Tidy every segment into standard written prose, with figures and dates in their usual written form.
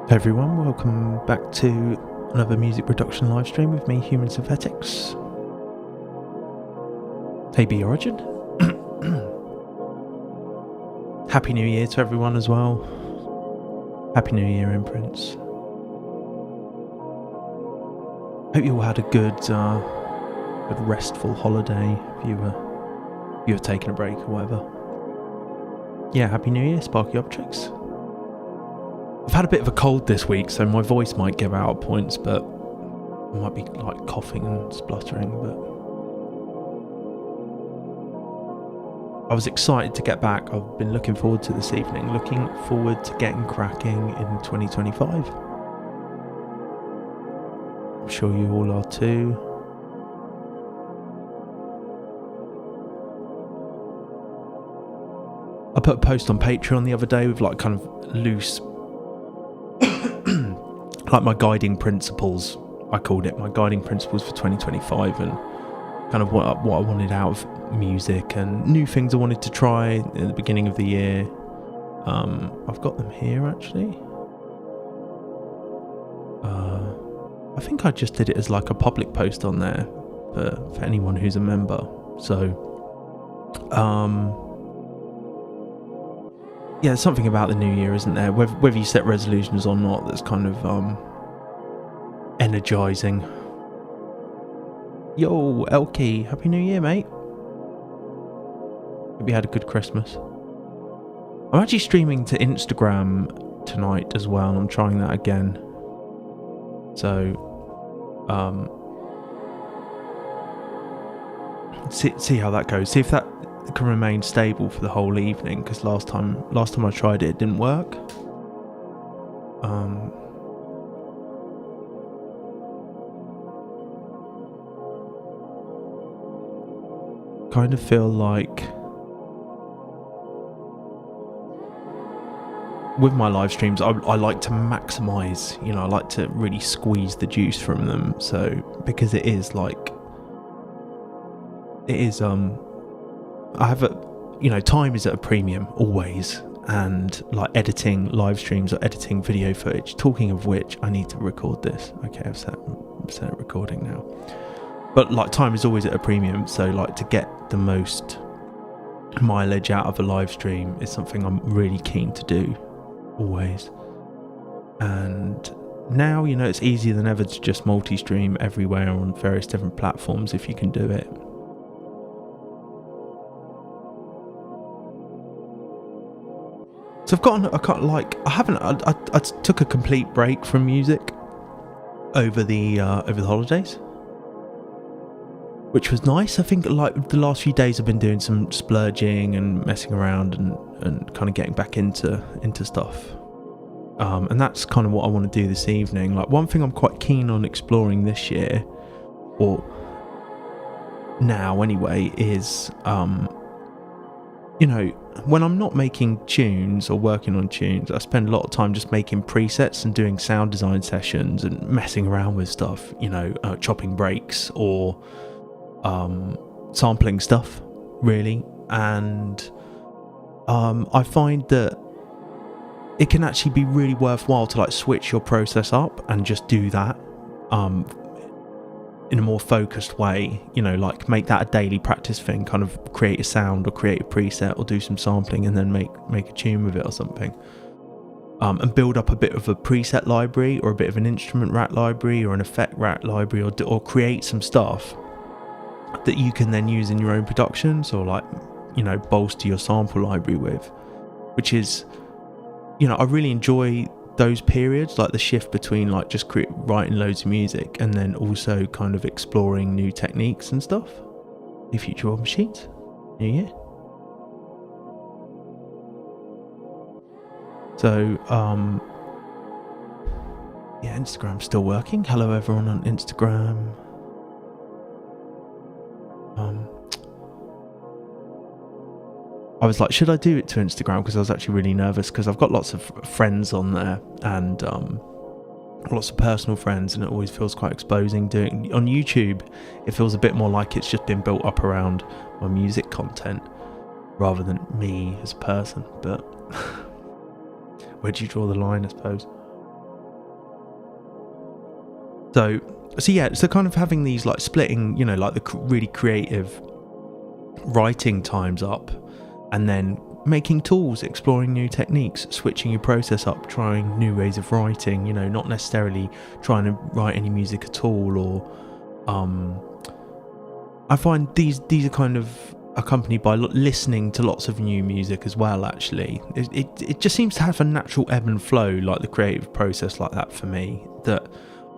Hey everyone, welcome back to another music production live stream with me, Human Synthetics. Hey B Origin. Happy New Year to everyone as well. Happy New Year, Imprints. Hope you all had a good restful holiday if you were taking a break or whatever. Yeah, Happy New Year, Sparky Objects. I've had a bit of a cold this week, so my voice might give out at points, but I might be like coughing and spluttering, but I was excited to get back. I've been looking forward to this evening, looking forward to getting cracking in 2025. I'm sure you all are too. I put a post on Patreon the other day with like kind of loose like my guiding principles, I called it, my guiding principles for 2025, and kind of what I wanted out of music and new things I wanted to try at the beginning of the year. I've got them here actually. I think I just did it as like a public post on there for anyone who's a member. So yeah, there's something about the new year, isn't there? Whether you set resolutions or not, that's kind of energizing. Yo, Elkie, Happy New Year, mate. Hope you had a good Christmas. I'm actually streaming to Instagram tonight as well, and I'm trying that again. So, see how that goes. See if that can remain stable for the whole evening, because last time I tried it didn't work. Kind of feel like with my live streams I like to maximize, I like to really squeeze the juice from them, so because it is I have time is at a premium always, and like editing live streams or editing video footage. Talking of which, I need to record this. Okay, I've set it recording now. But like time is always at a premium, so like to get the most mileage out of a live stream is something I'm really keen to do, always. And now, it's easier than ever to just multi-stream everywhere on various different platforms if you can do it. So I took a complete break from music over the holidays, which was nice. I think like the last few days I've been doing some splurging and messing around and kind of getting back into stuff. And that's kind of what I want to do this evening. Like one thing I'm quite keen on exploring this year, or now anyway, is when I'm not making tunes or working on tunes, I spend a lot of time just making presets and doing sound design sessions and messing around with stuff, chopping breaks or sampling stuff, really. And I find that it can actually be really worthwhile to like switch your process up and just do that in a more focused way, like make that a daily practice thing, kind of create a sound or create a preset or do some sampling and then make a tune with it or something, and build up a bit of a preset library or a bit of an instrument rack library or an effect rack library, or create some stuff that you can then use in your own productions, or like bolster your sample library with, which is I really enjoy those periods, like the shift between like just writing loads of music and then also kind of exploring new techniques and stuff. New Future World Machines, New Year. So yeah, Instagram's still working. Hello everyone on Instagram. I was like, should I do it to Instagram? Because I was actually really nervous, because I've got lots of friends on there and lots of personal friends, and it always feels quite exposing. Doing on YouTube, it feels a bit more like it's just been built up around my music content rather than me as a person. But where do you draw the line, I suppose? So yeah, so kind of having these like splitting, like the really creative writing times up, and then making tools, exploring new techniques, switching your process up, trying new ways of writing, not necessarily trying to write any music at all, or I find these are kind of accompanied by listening to lots of new music as well. Actually, it just seems to have a natural ebb and flow, like the creative process like that for me, that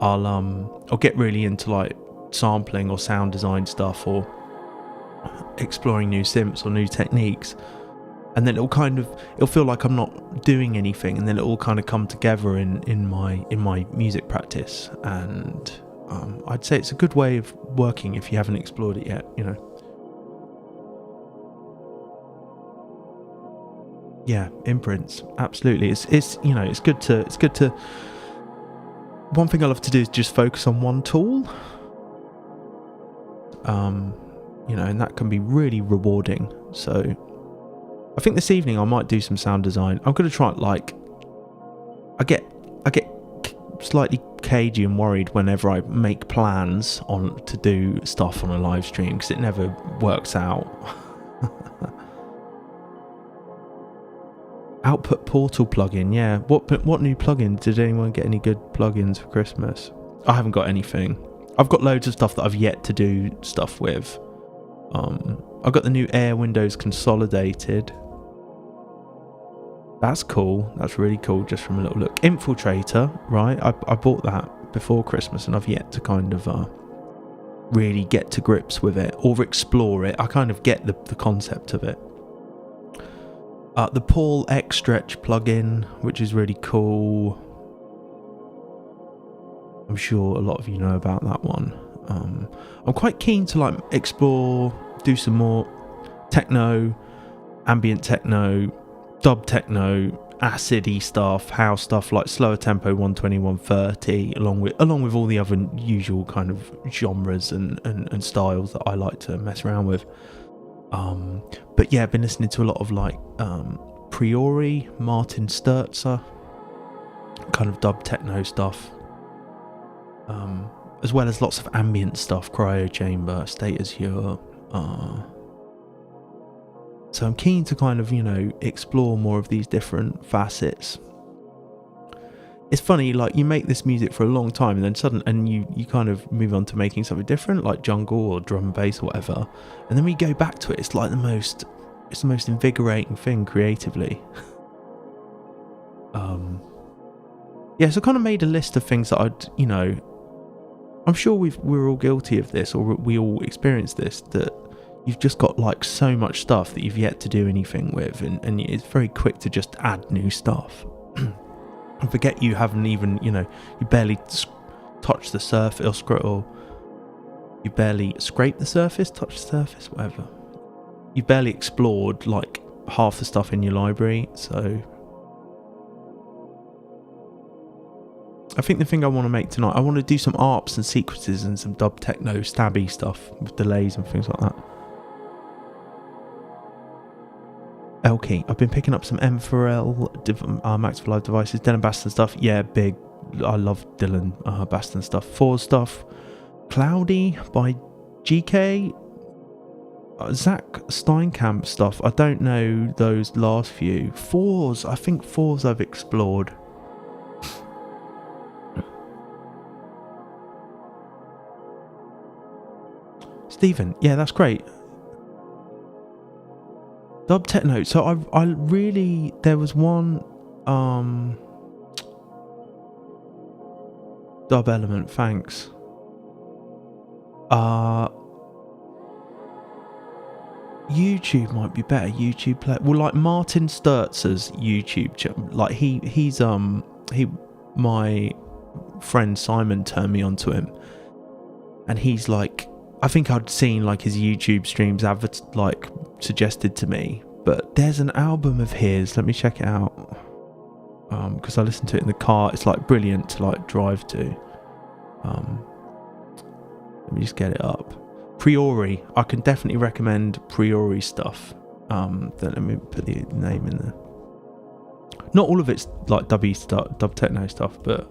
I'll get really into like sampling or sound design stuff, or exploring new synths or new techniques, and then it'll feel like I'm not doing anything, and then it'll kind of come together in my music practice. And I'd say it's a good way of working if you haven't explored it yet. Yeah, imprints, absolutely. It's good to. One thing I love to do is just focus on one tool, and that can be really rewarding. So I think this evening I might do some sound design. I'm going to try it. I get slightly cagey and worried whenever I make plans to do stuff on a live stream, because it never works out. Output Portal plugin, yeah. What new plugin? Did anyone get any good plugins for Christmas? I haven't got anything. I've got loads of stuff that I've yet to do stuff with. I've got the new Air Windows Consolidated. That's cool. That's really cool, just from a little look. Infiltrator, right? I bought that before Christmas, and I've yet to kind of really get to grips with it or explore it. I kind of get the concept of it. The Paul X Stretch plugin, which is really cool. I'm sure a lot of you know about that one. I'm quite keen to explore, do some more techno, ambient techno, dub techno, acidy stuff, house stuff, like slower tempo 120, 130, along with all the other usual kind of genres and styles that I like to mess around with. But yeah, I've been listening to a lot of Priori, Martin Sturzer, kind of dub techno stuff, as well as lots of ambient stuff, Cryo Chamber, State Azure. So I'm keen to kind of, explore more of these different facets. It's funny, you make this music for a long time, and then you kind of move on to making something different, like jungle or drum and bass or whatever, and then when you go back to it, it's the most invigorating thing creatively. Yeah, so I kind of made a list of things that I'm sure we're all guilty of this, or we all experience this, that you've just got so much stuff that you've yet to do anything with, and it's very quick to just add new stuff. And forget you haven't even, you barely touch the surface, or you barely scrape the surface, touch the surface, whatever. You barely explored half the stuff in your library. So I think the thing I want to make tonight, I want to do some arps and sequences and some dub techno stabby stuff with delays and things like that. L-Key. I've been picking up some M4L, Max for Live devices, Dylan Baston stuff. Yeah, big. I love Dylan Baston stuff. Four stuff. Cloudy by GK. Zach Steinkamp stuff. I don't know those last few. Fours. I think fours I've explored. Stephen. Yeah, that's great. Dub techno. So I really, there was one dub element, thanks. YouTube might be better. YouTube play. Well, Martin Sturzer's YouTube channel. He's my friend Simon turned me onto him, and he's I think I'd seen his YouTube streams suggested to me, but there's an album of his. Let me check it out, because I listened to it in the car. It's brilliant to drive to. Let me just get it up. Priori. I can definitely recommend Priori stuff. Then let me put the name in there. Not all of it's dub techno stuff, but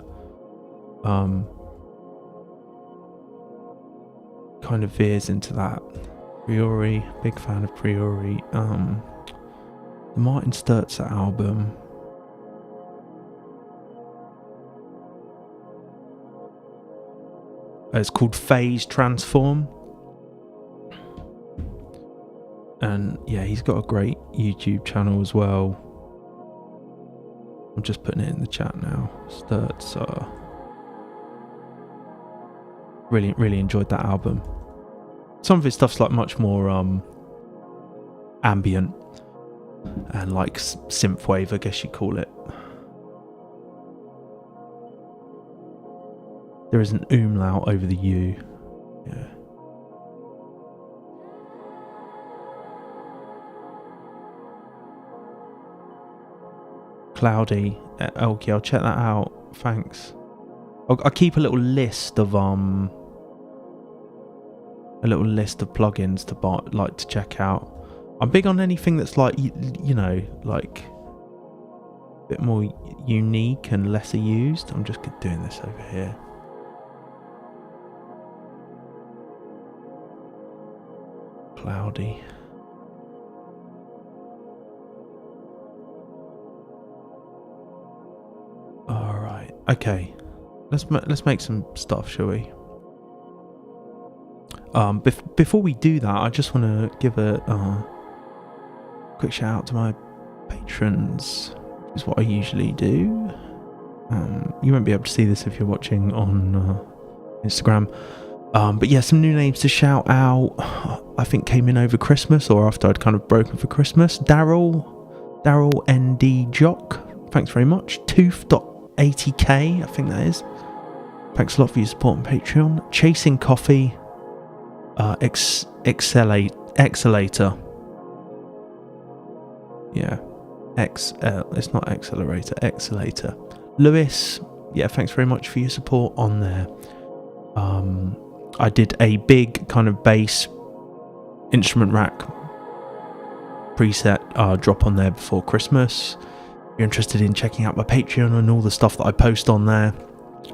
kind of veers into that. Priori, big fan of Priori. The Martin Sturzer album. It's called Phase Transform. And yeah, he's got a great YouTube channel as well. I'm just putting it in the chat now. Sturzer. Really enjoyed that album. Some of his stuff's like much more ambient and like synthwave, I guess you'd call it. There is an umlaut over the U. Yeah. Cloudy. Okay, I'll check that out. Thanks. I'll keep a little list of plugins to buy, like to check out. I'm big on anything that's like you know, like a bit more unique and lesser used. I'm just doing this over here. Cloudy. All right. Okay. Let's make some stuff, shall we? Before we do that, I just want to give a quick shout out to my patrons. Is what I usually do. You won't be able to see this if you're watching on Instagram. But yeah, some new names to shout out. I think came in over Christmas or after I'd kind of broken for Christmas. Daryl ND Jock. Thanks very much. Tooth.80k, I think that is. Thanks a lot for your support on Patreon. Chasing Coffee. Exhalator. Yeah. It's not accelerator, Exhalator. Lewis, yeah, thanks very much for your support on there. I did a big kind of bass instrument rack preset drop on there before Christmas. If you're interested in checking out my Patreon and all the stuff that I post on there,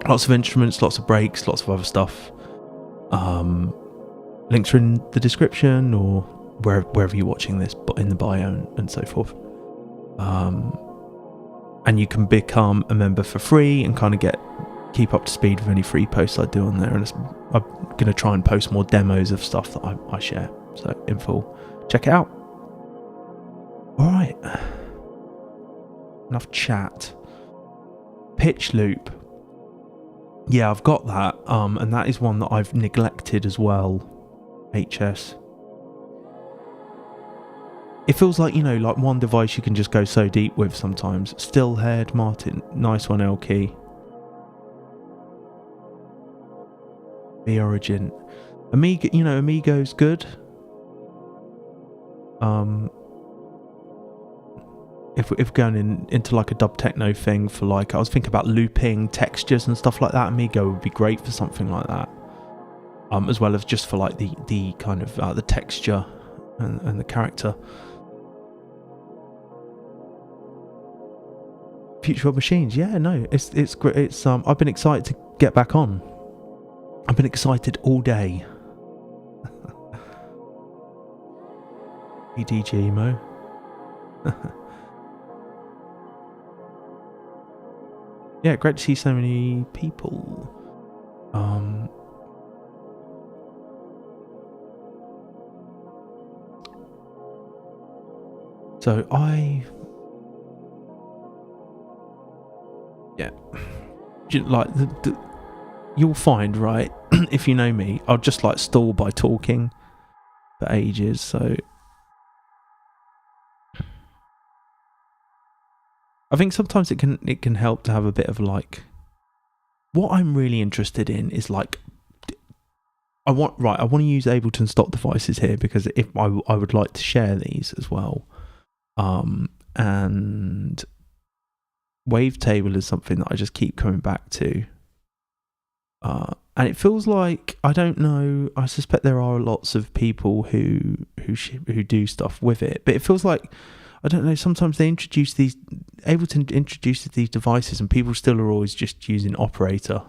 lots of instruments, lots of breaks, lots of other stuff. Links are in the description or wherever you're watching this, but in the bio and so forth. And you can become a member for free and kind of keep up to speed with any free posts I do on there. And I'm going to try and post more demos of stuff that I share. So in full, check it out. All right. Enough chat. Pitch loop. Yeah, I've got that. And that is one that I've neglected as well. HS. It feels like, you know, like one device you can just go so deep with sometimes. Stillhead, Martin, nice one, Elkey. The Origin. Amiga, you know, Amigo's good. If going into like a dub techno thing for like, I was thinking about looping textures and stuff like that. Amigo would be great for something like that. As well as just for like the kind of the texture and the character. Future of Machines, yeah, no, it's great. It's I've been excited to get back on. I've been excited all day. EDG Mo. Yeah, great to see so many people. So yeah, like you'll find, right, if you know me, I'll just like stall by talking for ages. So I think sometimes it can help to have a bit of like, what I'm really interested in is like, I want to use Ableton Stock devices here because if I would like to share these as well. And Wavetable is something that I just keep coming back to. And it feels like, I don't know, I suspect there are lots of people who do stuff with it, but it feels like, I don't know, sometimes Ableton introduces these devices and people still are always just using Operator.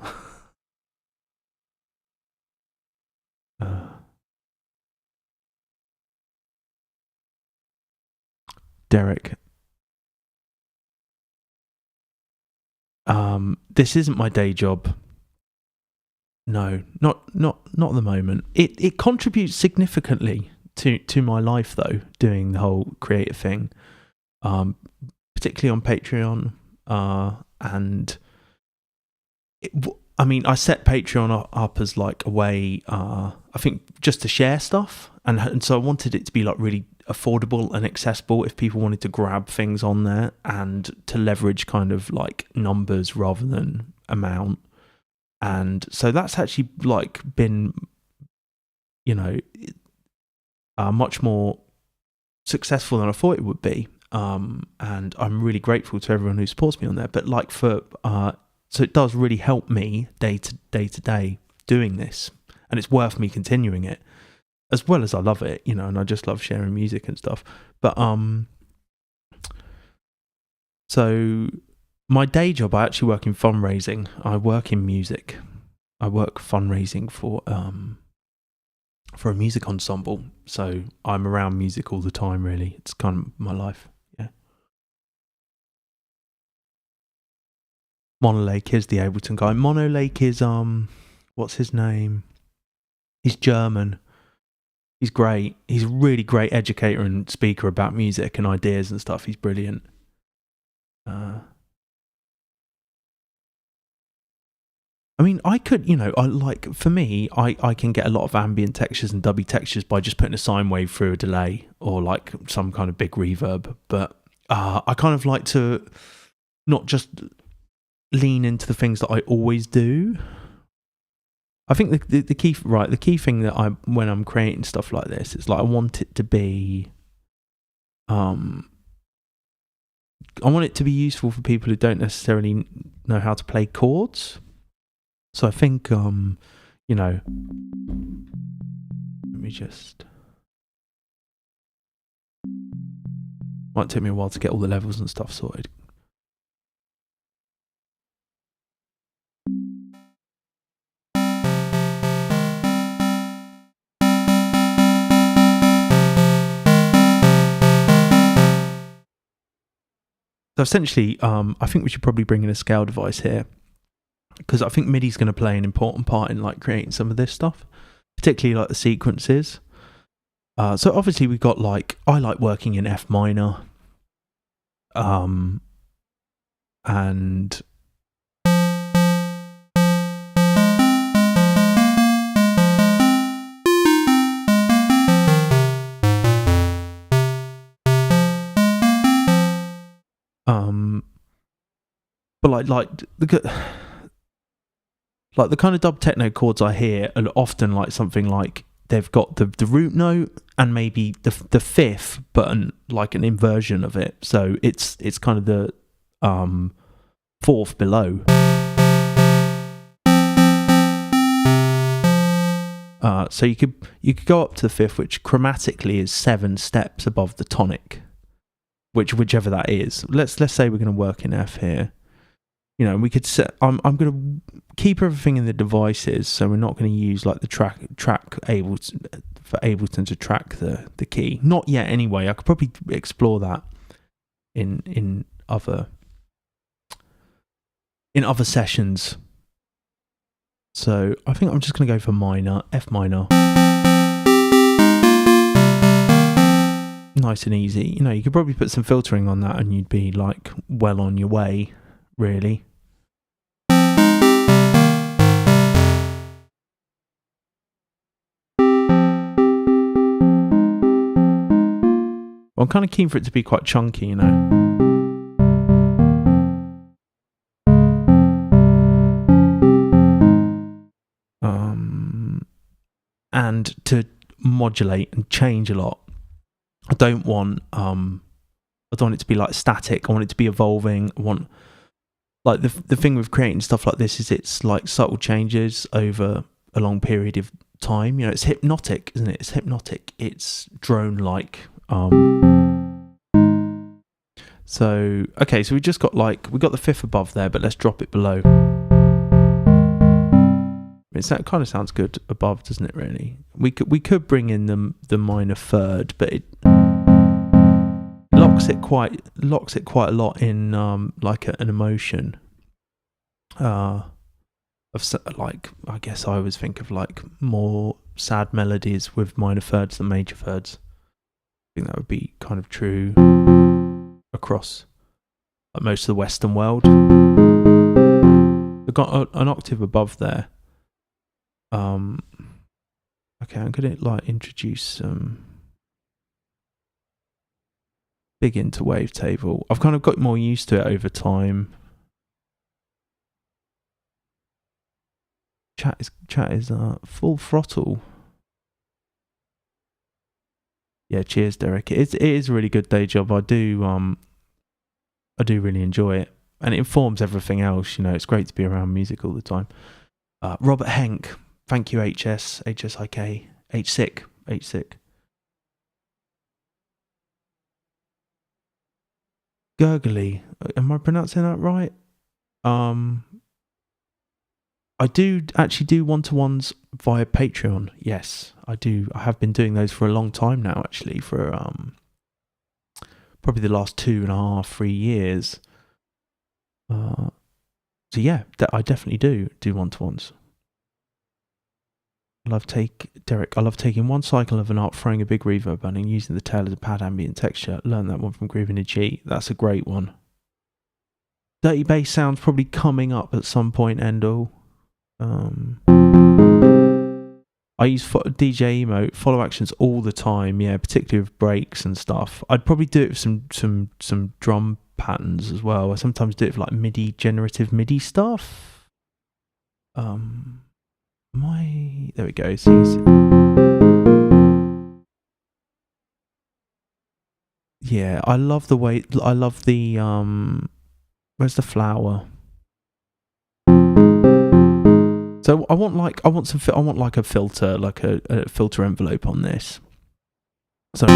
Derek. This isn't my day job. No, not at the moment. It contributes significantly to my life though, doing the whole creative thing. Particularly on Patreon. And I set Patreon up as like a way, I think, just to share stuff, and so I wanted it to be like really affordable and accessible if people wanted to grab things on there, and to leverage kind of like numbers rather than amount. And so that's actually like been, much more successful than I thought it would be. And I'm really grateful to everyone who supports me on there. But like so it does really help me day to day doing this, and it's worth me continuing it, as well as I love it, and I just love sharing music and stuff. But so my day job, I actually work in fundraising. I work in music. I work fundraising for a music ensemble. So I'm around music all the time, really. It's kind of my life. Yeah. Monolake is the Ableton guy. Monolake is what's his name? He's German. He's great. He's a really great educator and speaker about music and ideas and stuff. He's brilliant. I could, for me, I can get a lot of ambient textures and dubby textures by just putting a sine wave through a delay or like some kind of big reverb. But I kind of like to not just lean into the things that I always do. I think the key thing that when I'm creating stuff like this, is like I want it to be, I want it to be useful for people who don't necessarily know how to play chords. So I think, let me just, might take me a while to get all the levels and stuff sorted. So essentially, I think we should probably bring in a scale device here, because I think MIDI is going to play an important part in like creating some of this stuff, particularly like the sequences. So obviously we got like, I like working in F minor, and but like the kind of dub techno chords I hear are often like something like they've got the root note and maybe the fifth, but like an inversion of it. So it's kind of the fourth below. So you could go up to the fifth, which chromatically is 7 steps above the tonic, whichever that is. Let's say we're going to work in F here. We could set. I'm going to keep everything in the devices, so we're not going to use like the track Ableton to track the key. Not yet, anyway. I could probably explore that in other sessions. So I think I'm just going to go for minor, F minor. Nice and easy. You could probably put some filtering on that, and you'd be like well on your way. Really. Well, I'm kind of keen for it to be quite chunky, and to modulate and change a lot. I don't want it to be like static. I want it to be evolving. I want, like, the thing with creating stuff like this is it's like subtle changes over a long period of time. It's hypnotic, isn't it? It's hypnotic. It's drone-like. So we just got we got the fifth above there, but let's drop it below. That kind of sounds good above, doesn't it? Really, we could bring in the minor third, but a lot locks it quite a lot in like an emotion. Like, I guess I always think of like more sad melodies with minor thirds than major thirds. I think that would be kind of true across like most of the Western world. I've got an octave above there. Okay, I'm gonna like introduce some big into wavetable. I've kind of got more used to it over time. Chat is full throttle. Yeah, cheers, Derek. It is a really good day job. I do really enjoy it, and it informs everything else. You know, it's great to be around music all the time. Robert Henk, thank you, HSIK, HSIK. Gurgly, am I pronouncing that right? I do actually do one-to-ones via Patreon. Yes, I do. I have been doing those for a long time now, actually, for probably the last 2.5-3 years. So yeah, I definitely do one-to-ones. I love taking one cycle of an art, throwing a big reverb on, and using the tail as a pad ambient texture. Learned that one from Groovin' a G. That's a great one. Dirty bass sounds probably coming up at some point, Endel. I use DJ emote follow actions all the time, yeah, particularly with breaks and stuff. I'd probably do it with some drum patterns as well. I sometimes do it with like generative MIDI stuff. There we go. Yeah, I love the where's the flower? So I want like a filter, like a filter envelope on this. So you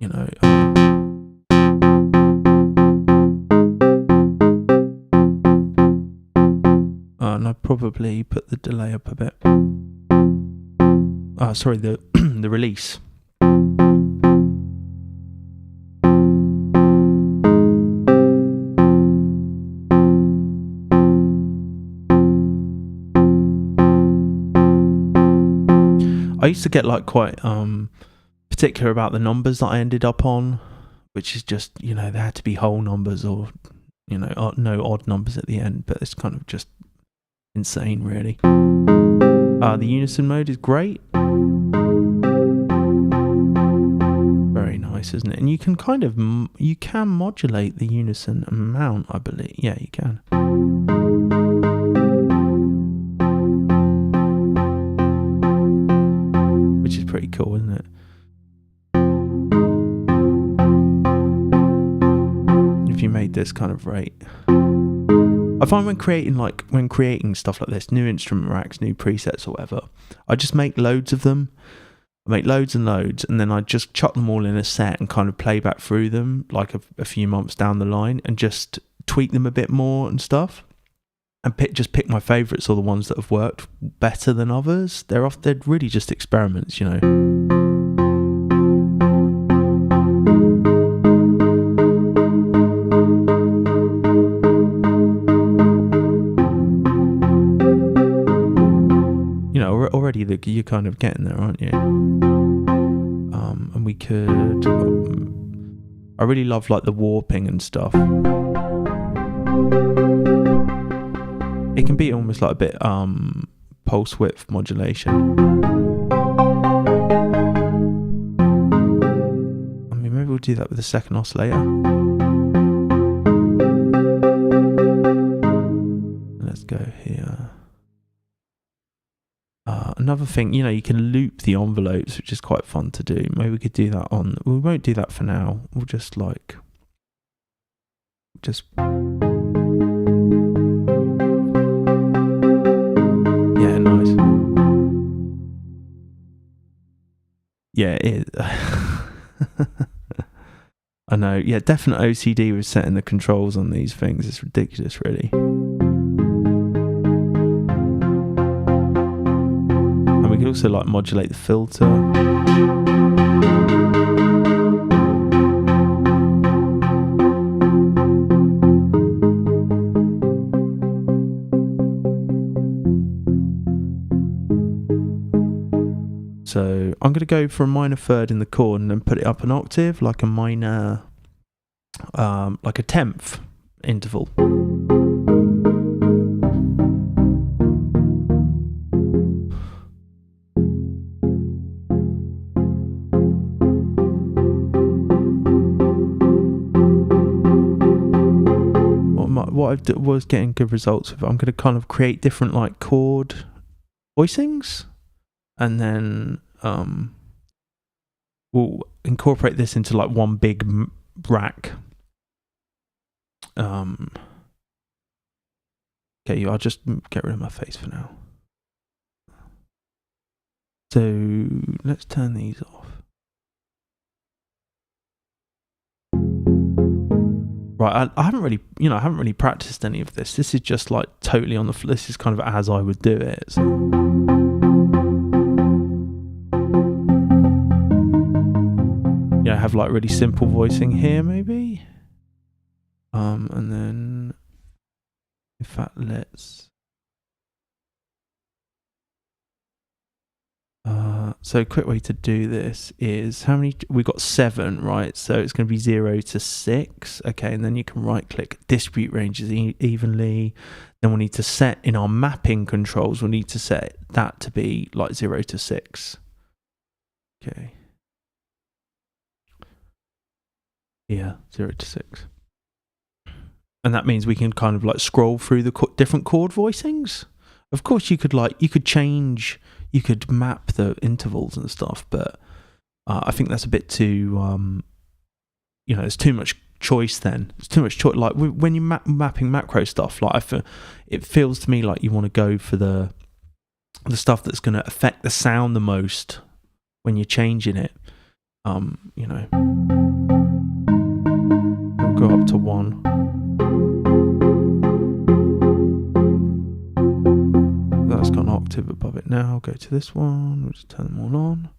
know, and I probably put the delay up a bit. Sorry, the the release. I used to get like quite particular about the numbers that I ended up on, which is just, you know, there had to be whole numbers or, you know, no odd numbers at the end, but it's kind of just insane, really. The unison mode is great. Very nice, isn't it? And you can can modulate the unison amount, I believe. Yeah, you can. Which is pretty cool, isn't it? If you made this kind of rate. I find when creating stuff like this, new instrument racks, new presets or whatever, I just make loads of them. I make loads and loads, and then I just chuck them all in a set and kind of play back through them like a few months down the line and just tweak them a bit more and stuff. And pick my favourites or the ones that have worked better than others. They're really just experiments, you know. Already you're kind of getting there, aren't you? And we could. I really love like the warping and stuff. It can be almost like a bit pulse width modulation. I mean, maybe we'll do that with the second oscillator. Let's go here. Another thing, you know, you can loop the envelopes, which is quite fun to do. Maybe we could do that we won't do that for now. We'll just yeah, nice. Yeah, it is. I know. Yeah, definite OCD with setting the controls on these things. It's ridiculous, really. can also like modulate the filter. So I'm going to go for a minor third in the chord and then put it up an octave, like a minor, like a 10th interval. What I was getting good results with, I'm going to kind of create different like chord voicings, and then we'll incorporate this into like one big rack. Okay, I'll just get rid of my face for now. So let's turn these off. Right, I haven't really practiced any of this. This is just like totally on the this is kind of as I would do it. So. Yeah, have like really simple voicing here maybe. And then in fact let's so a quick way to do this is how many we got 7, right? So it's going to be 0 to 6. Okay, and then you can right click distribute ranges evenly. Then we'll need to set in our mapping controls, we'll need to set that to be like 0 to 6. Okay. Yeah, 0 to 6. And that means we can kind of like scroll through the different chord voicings. Of course, you could change, you could map the intervals and stuff, but I think that's a bit too, there's too much choice then. It's too much choice. Like when you're mapping macro stuff, like it feels to me like you want to go for the stuff that's going to affect the sound the most when you're changing it. We'll go up to 1. That's got an octave above it now. I'll go to this one. We'll just turn them all on.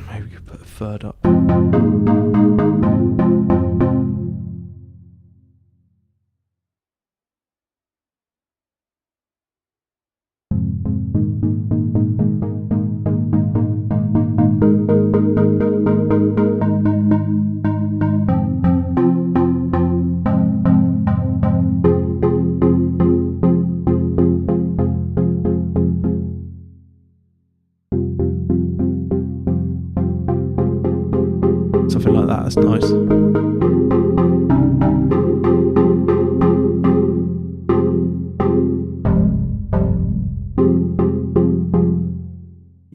Maybe we could put a third up. Something like that, that's nice.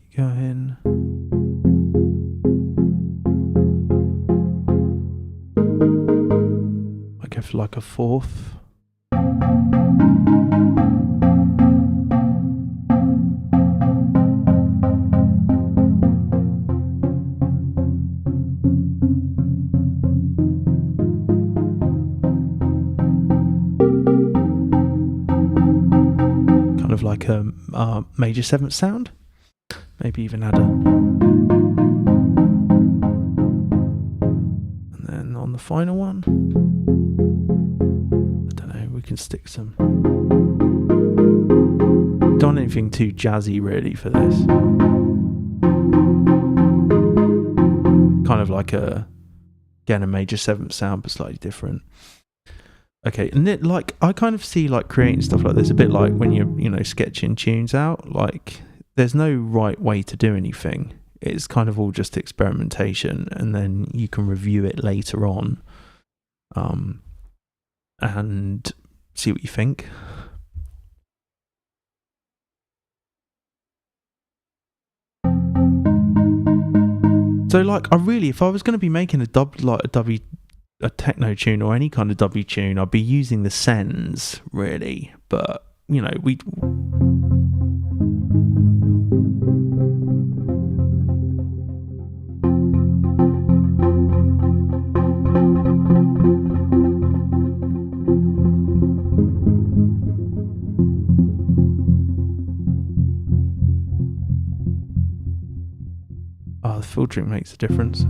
You go in. I go for like a 4th. Like a major 7th sound, maybe even add and then on the final one, I don't know, we can stick some, don't want anything too jazzy really for this, kind of like a major 7th sound but slightly different. Okay, and it, like I kind of see like creating stuff like this a bit like when you're sketching tunes out. Like there's no right way to do anything. It's kind of all just experimentation, and then you can review it later on, and see what you think. So like if I was going to be making a techno tune or any kind of W tune, I'd be using the sends really, but we the filtering makes a difference.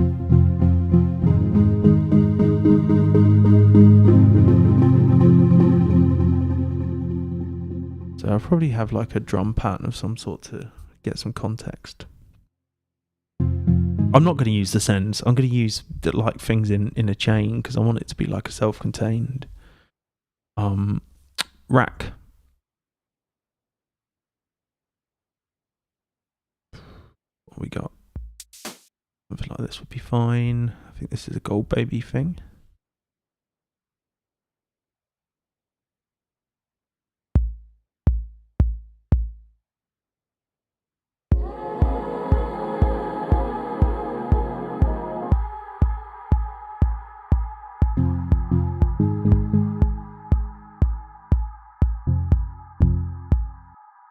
So I'll probably have like a drum pattern of some sort to get some context. I'm not going to use the sends. I'm going to use like things in a chain because I want it to be like a self-contained rack. What we got? Something like this would be fine. I think this is a Gold Baby thing.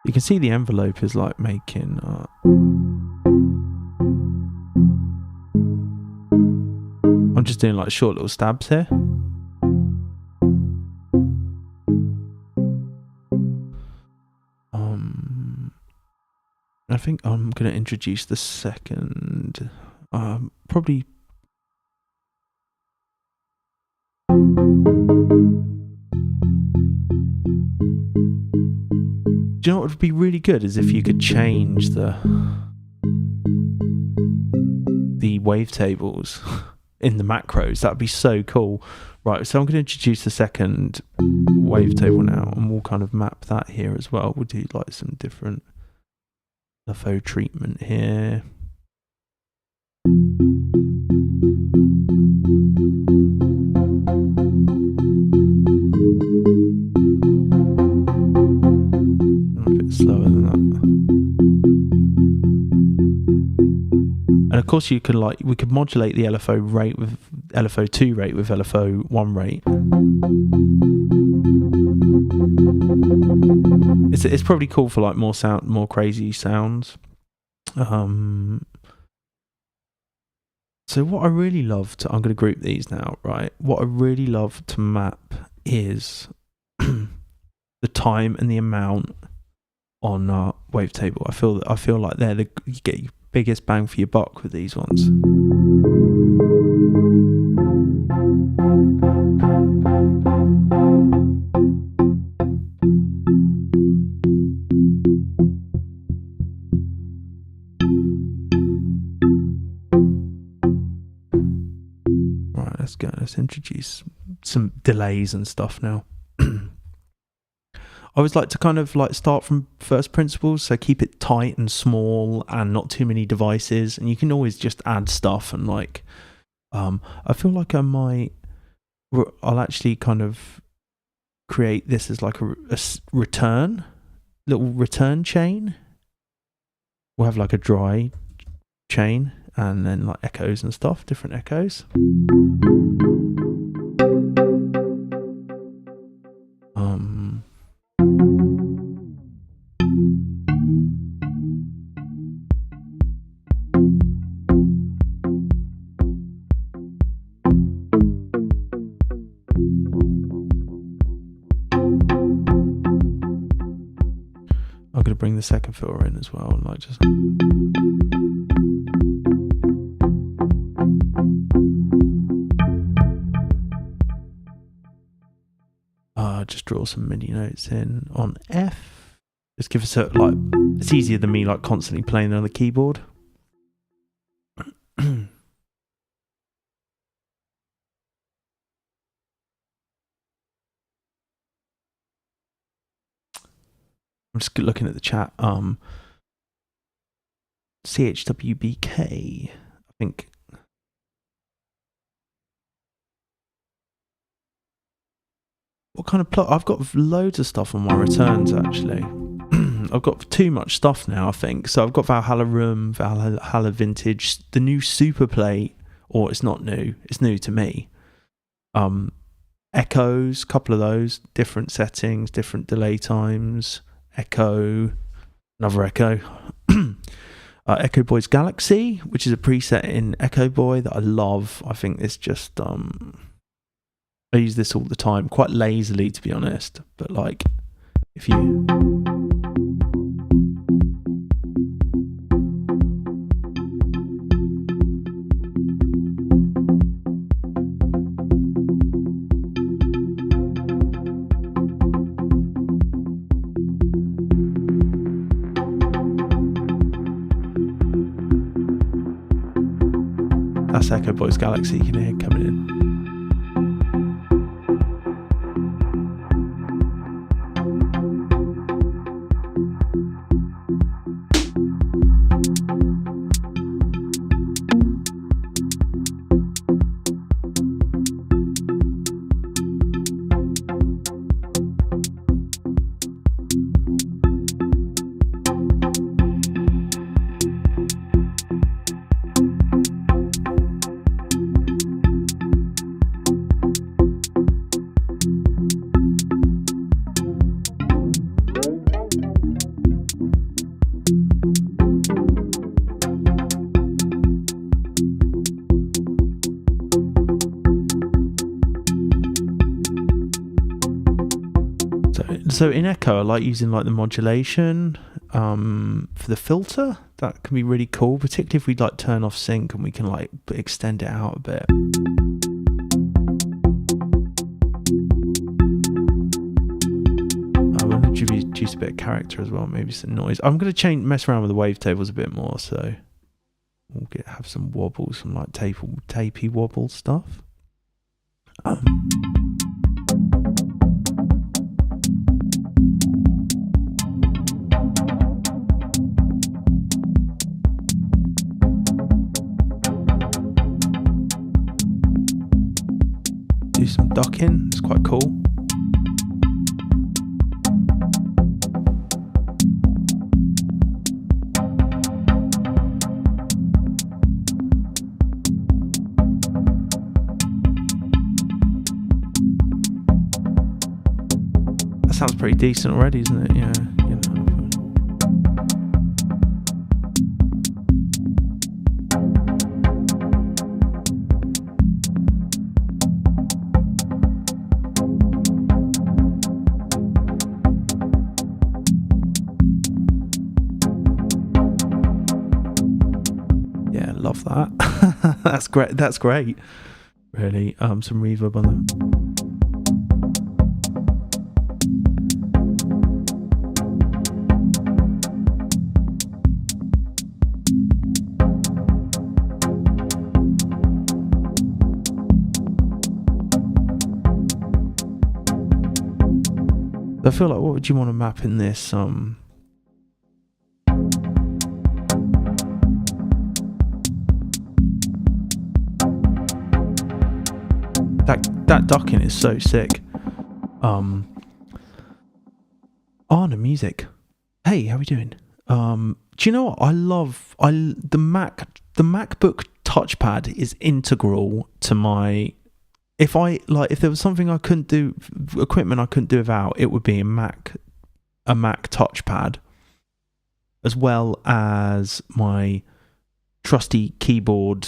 You can see the envelope is like making I'm just doing like short little stabs here. I think I'm going to introduce the second, probably. Do you know what would be really good is if you could change the wavetables in the macros. That'd be so cool. Right, so I'm going to introduce the second wavetable now, and we'll kind of map that here as well. We'll do like some different lofi treatment here. Slower than that. And of course you could we could modulate the LFO rate with LFO2 rate with LFO1 rate. It's probably cool for like more crazy sounds. So what I really love to, I'm going to group these now, right? What I really love to map is the time and the amount on wavetable. I feel like you get your biggest bang for your buck with these ones. Right, let's go. Let's introduce some delays and stuff now. I always like to kind of like start from first principles, so keep it tight and small and not too many devices, and you can always just add stuff and like I feel like I'll actually kind of create this as like a little return chain. We'll have like a dry chain and then like echoes and stuff, different echoes. I'm going to bring the second filter in as well, and like just draw some MIDI notes in on F. Just give us it's easier than me like constantly playing on the keyboard. I'm just looking at the chat. CHWBK, I think. What kind of plot? I've got loads of stuff on my returns actually. I've got too much stuff now, I think. So I've got Valhalla Room, Valhalla Vintage, the new Super Plate, or it's not new, it's new to me. Echoes, couple of those, different settings, different delay times. Echo, another Echo. Echo Boy's Galaxy, which is a preset in Echo Boy that I love. I think it's just I use this all the time, quite lazily to be honest, but like if you That's Echo Boys Galaxy you can hear coming in. So in Echo, I like using like the modulation for the filter. That can be really cool, particularly if we like turn off sync and we can like extend it out a bit. I want to introduce a bit of character as well, maybe some noise. I'm going to mess around with the wavetables a bit more, so we'll have some wobbles, some like tapey wobble stuff. Do some ducking, it's quite cool. That sounds pretty decent already, isn't it? Yeah, you know. Love that. That's great. Really. Some reverb on that. I feel like, what would you want to map in this? That ducking is so sick. The music. Hey, how we doing? Do you know what? The MacBook touchpad is integral to my. If there was something I couldn't do, equipment I couldn't do without, it would be a Mac touchpad, as well as my trusty keyboard,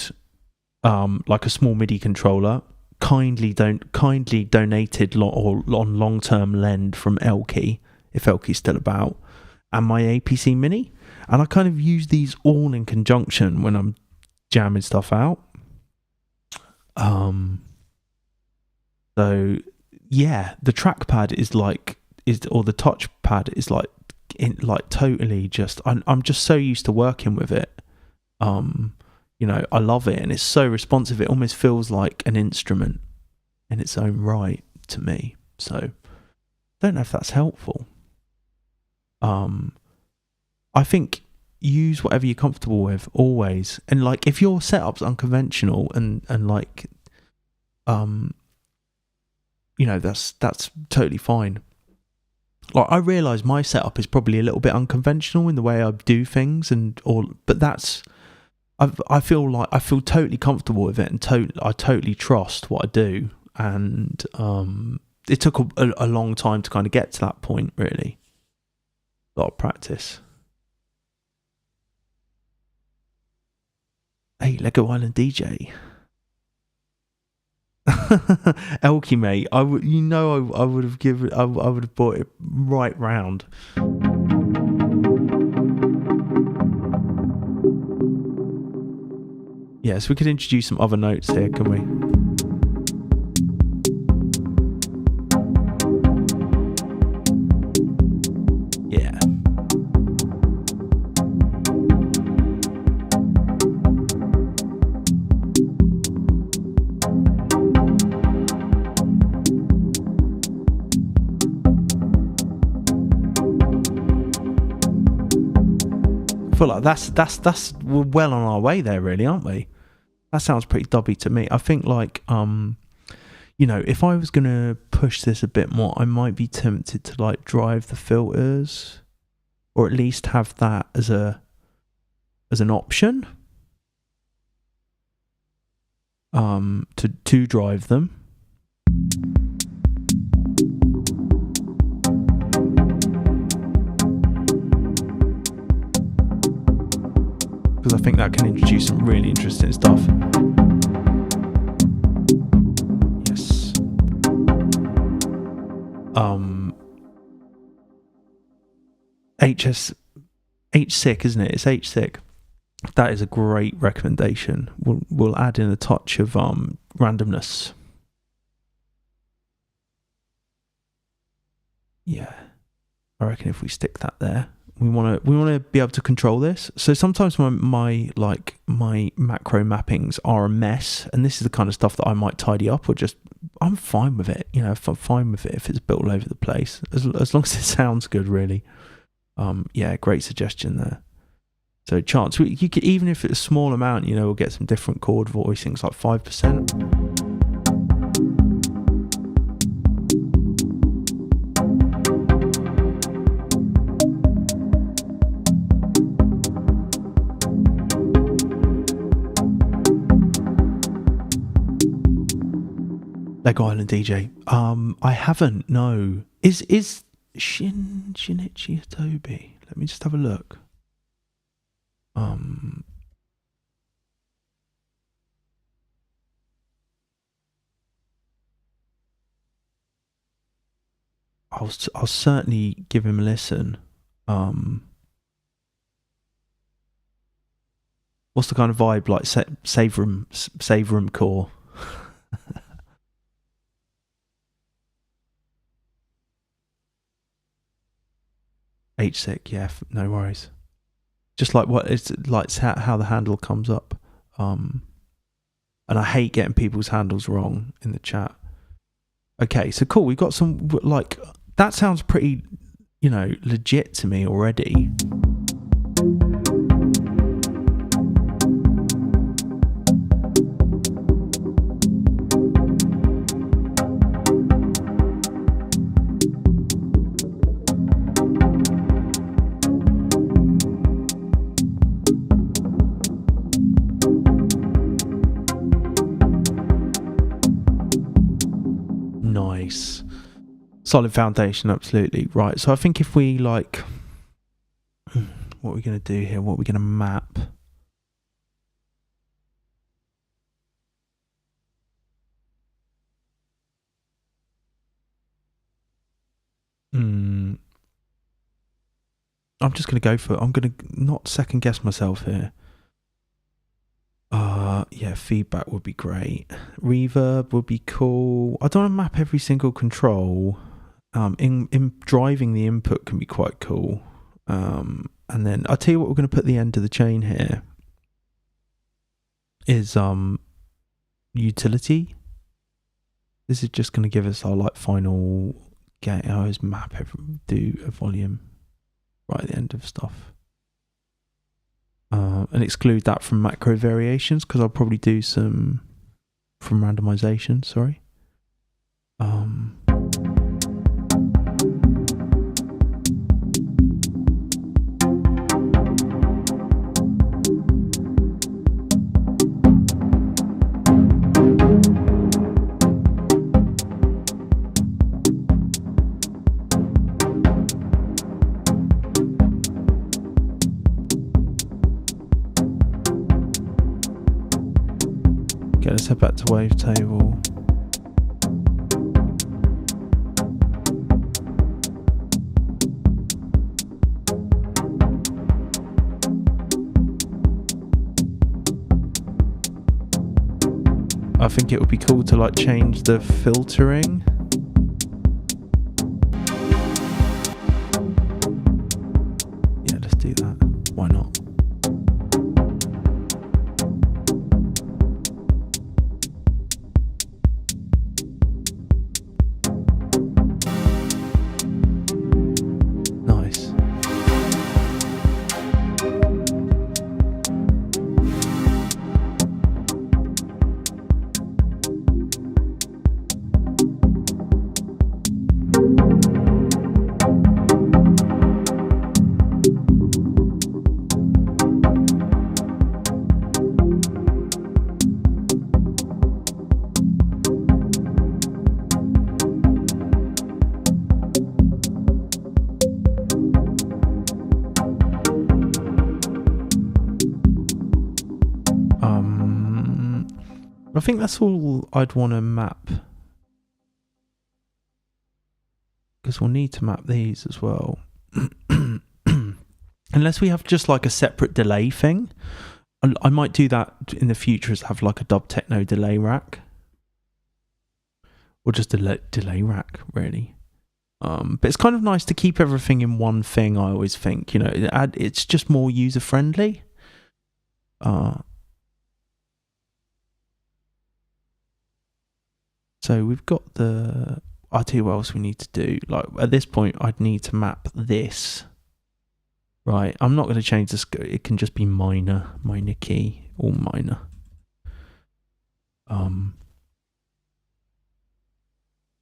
like a small MIDI controller, kindly donated on long-term lend from Elky, if Elky's still about, and my APC Mini, and I kind of use these all in conjunction when I'm jamming stuff out. So yeah, the trackpad is the touchpad is totally just. I'm just so used to working with it. I love it, and it's so responsive. It almost feels like an instrument in its own right to me. So I don't know if that's helpful. I think use whatever you're comfortable with always, and like if your setup's unconventional and that's totally fine. Like I realise my setup is probably a little bit unconventional in the way I do things, but that's. I feel totally comfortable with it, and I totally trust what I do, and it took a long time to kind of get to that point. Really, a lot of practice. Hey, Lego Island DJ, Elky mate, I would have bought it right round. Yes, we could introduce some other notes here, can we? Yeah. feel like that's we're well on our way there, really, aren't we? That sounds pretty dubby to me. I think like if I was gonna push this a bit more, I might be tempted to like drive the filters, or at least have that as an option. To drive them. Because I think that can introduce some really interesting stuff. Yes. H-Sick, isn't it? It's H-Sick. That is a great recommendation. We'll add in a touch of randomness. Yeah, I reckon if we stick that there, we want to be able to control this. So sometimes my macro mappings are a mess, and this is the kind of stuff that I might tidy up, or just I'm fine with it. I'm fine with it if it's built all over the place, as long as it sounds good, really. Yeah, great suggestion there. So chance, you could, even if it's a small amount, we'll get some different chord voicings, like 5%. Lego Island DJ. I haven't, no. Is Shinichi Itobi? Let me just have a look. I'll certainly give him a listen. What's the kind of vibe like? Save room core. H-Sick, yeah, no worries. Just like what it's like, how the handle comes up. And I hate getting people's handles wrong in the chat. Okay, so cool. We've got some, like, that sounds pretty, legit to me already. Nice. Solid foundation, absolutely. Right, so I think if we like, what are we going to do here? What are we going to map? I'm just going to go for it. I'm going to not second guess myself here. Yeah, feedback would be great. Reverb would be cool. I don't want to map every single control. In driving the input can be quite cool. And then I'll tell you what we're going to put at the end of the chain here is utility. This is just going to give us our like final gain. I always map do a volume right at the end of stuff. And exclude that from macro variations, because I'll probably do some from randomization, sorry. Let's head back to wavetable. I think it would be cool to like change the filtering. Yeah, let's do that. Why not? I think that's all I'd want to map, because we'll need to map these as well. Unless we have just like a separate delay thing. I might do that in the future, as have like a dub techno delay rack, or just a delay rack, really. But it's kind of nice to keep everything in one thing. I always think, you know, it's just more user friendly. So we've got the. I'll tell you what else we need to do. Like at this point, I'd need to map this. Right, I'm not going to change this. It can just be minor key, or minor.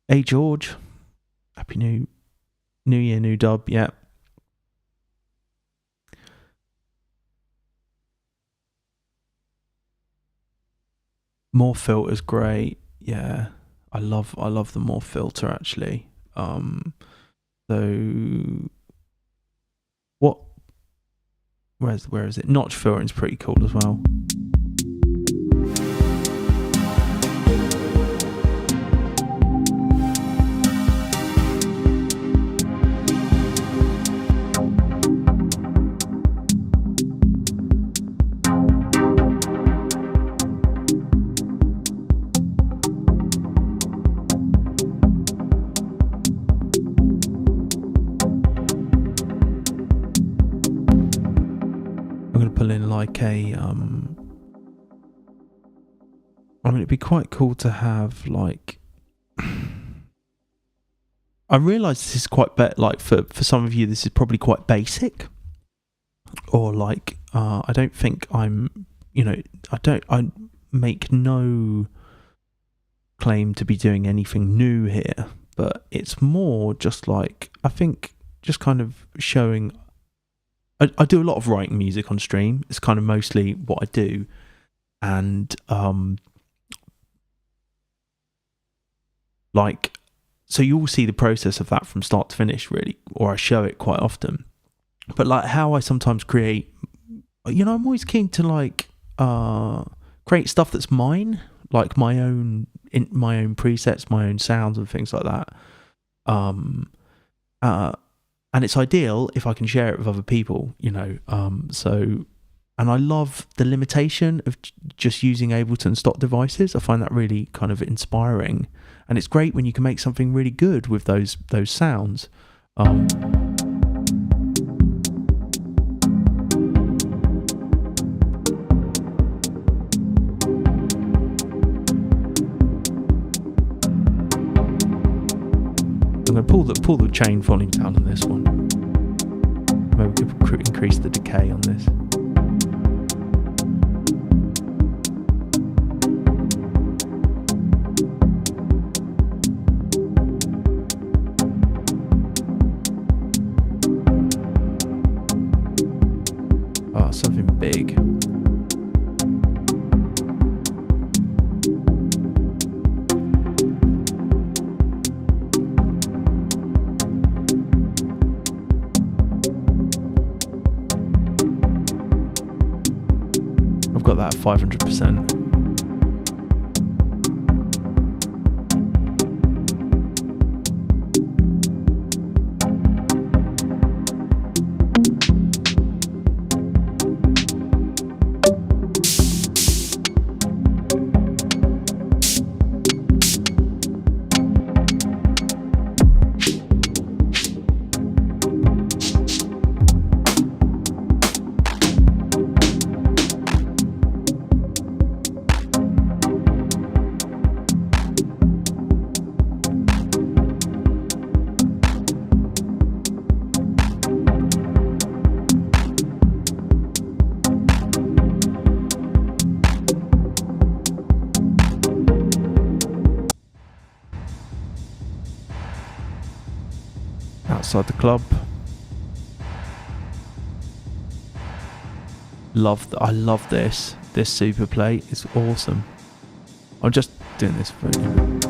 Hey George, happy new year, new dub. Yeah. More filters, great. Yeah, I love the more filter actually. So what? Where is it? Notch filtering is pretty cool as well. Like a I mean, it'd be quite cool to have like I realise this is quite like for some of you this is probably quite basic, or like I don't think I'm, you know, I make no claim to be doing anything new here, but it's more just like, I think just kind of showing. I do a lot of writing music on stream. It's kind of mostly what I do. And like, so you will see the process of that from start to finish, really, or I show it quite often. But like how I sometimes create, you know, I'm always keen to like create stuff that's mine, like my own presets, my own sounds and things like that. And it's ideal if I can share it with other people, you know. So, and I love the limitation of just using Ableton Stock devices. I find that really kind of inspiring, and it's great when you can make something really good with those sounds. I'm going to pull the chain volume down on this one. Maybe we could increase the decay on this. Something big. Got that at 500%. Outside the club. I love this super plate. It's awesome. I'm just doing this for you.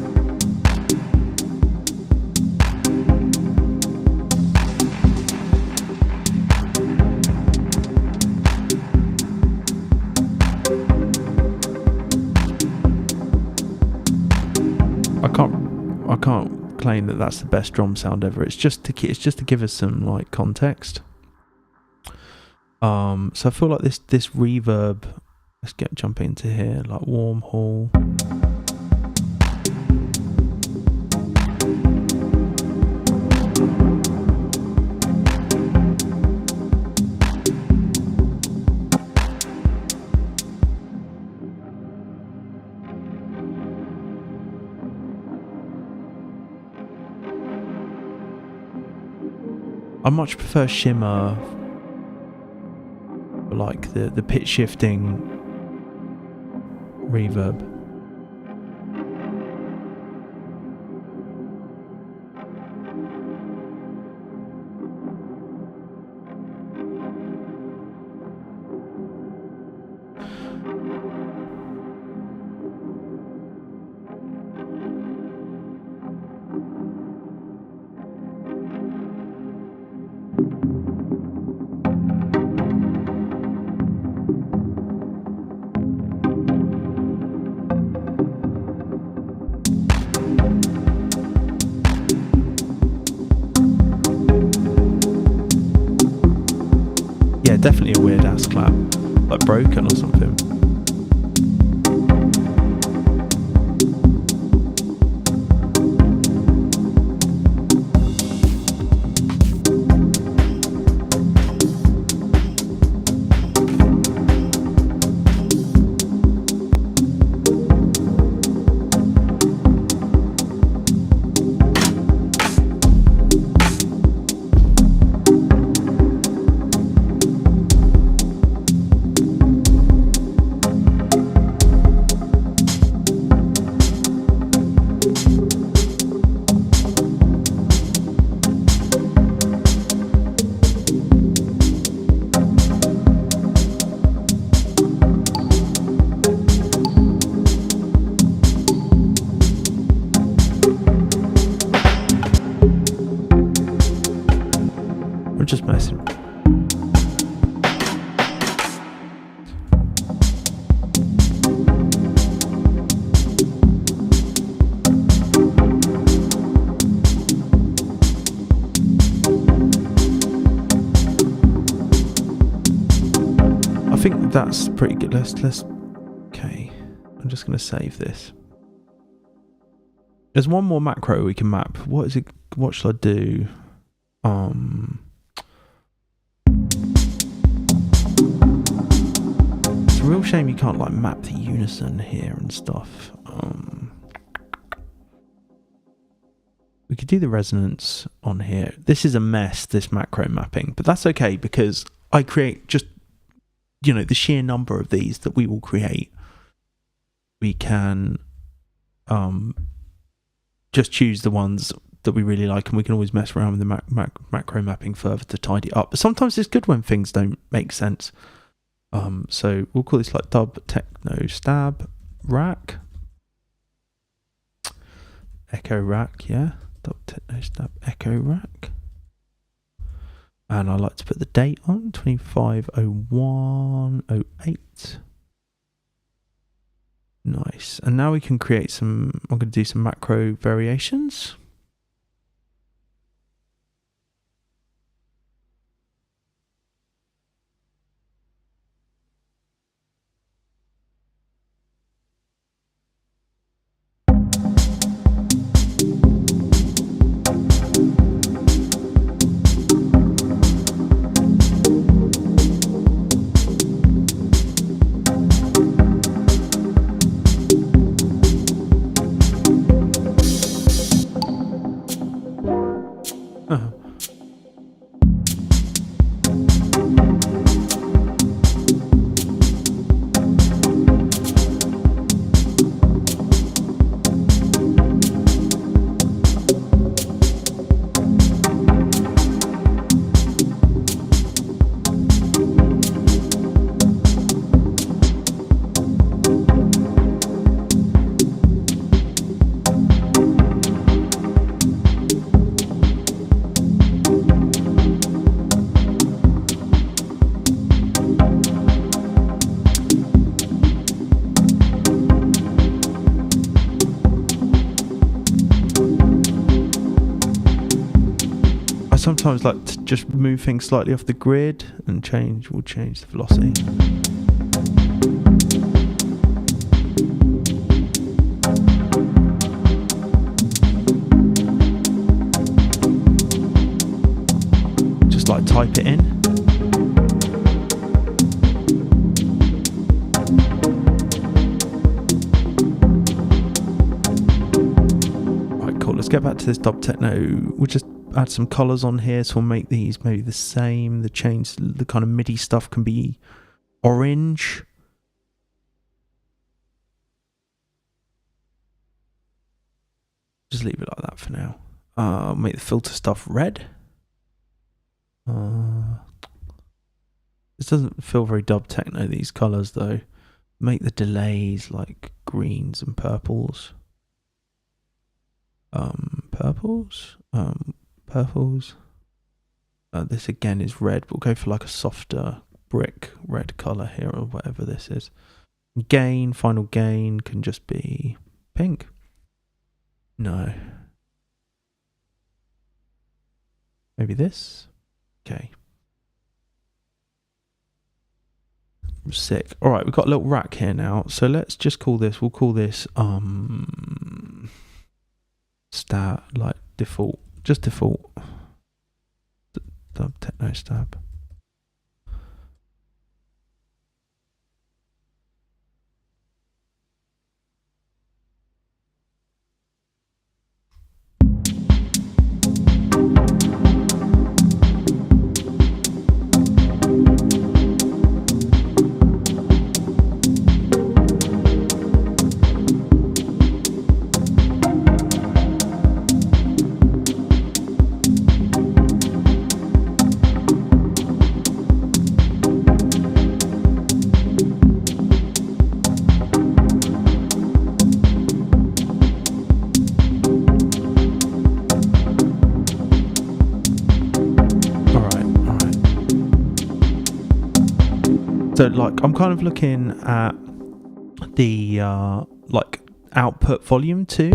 saying that that's the best drum sound ever. It's just to give us some like context. So I feel like this reverb. Let's jump into here, like warm hall. I much prefer shimmer, like the pitch shifting reverb. Yeah, definitely a weird ass clap, like broken or something. I'm just messing. I think that's pretty good. Let's okay. I'm just gonna save this. There's one more macro we can map. What is it? What shall I do? It's a real shame you can't like map the unison here and stuff. We could do the resonance on here. This is a mess, this macro mapping, but that's okay because I create just, the sheer number of these that we will create. We can just choose the ones that we really like, and we can always mess around with the macro mapping further to tidy up. But sometimes it's good when things don't make sense. So we'll call this like dub techno stab rack, echo rack, yeah, dub techno stab echo rack. And I like to put the date on 25/01/08. Nice. And now we can create some. I'm going to do some macro variations. sometimes like to just move things slightly off the grid and we'll change the velocity. Just like type it in. Let's get back to this dub techno. We'll just add some colours on here, so we'll make these maybe the same. The kind of MIDI stuff can be orange. Just leave it like that for now. Make the filter stuff red. This doesn't feel very dub techno, these colours though. Make the delays like greens and purples. Purples. This again is red. We'll go for like a softer brick red colour here, or whatever this is. Final gain can just be pink. No. Maybe this. Okay. Sick. All right, we've got a little rack here now. So let's just call this. We'll call this stab, like default, just default dub techno stab. So like I'm kind of looking at the like output volume too.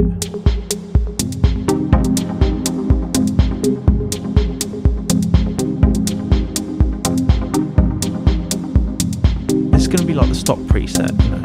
It's going to be like the stock preset, you know.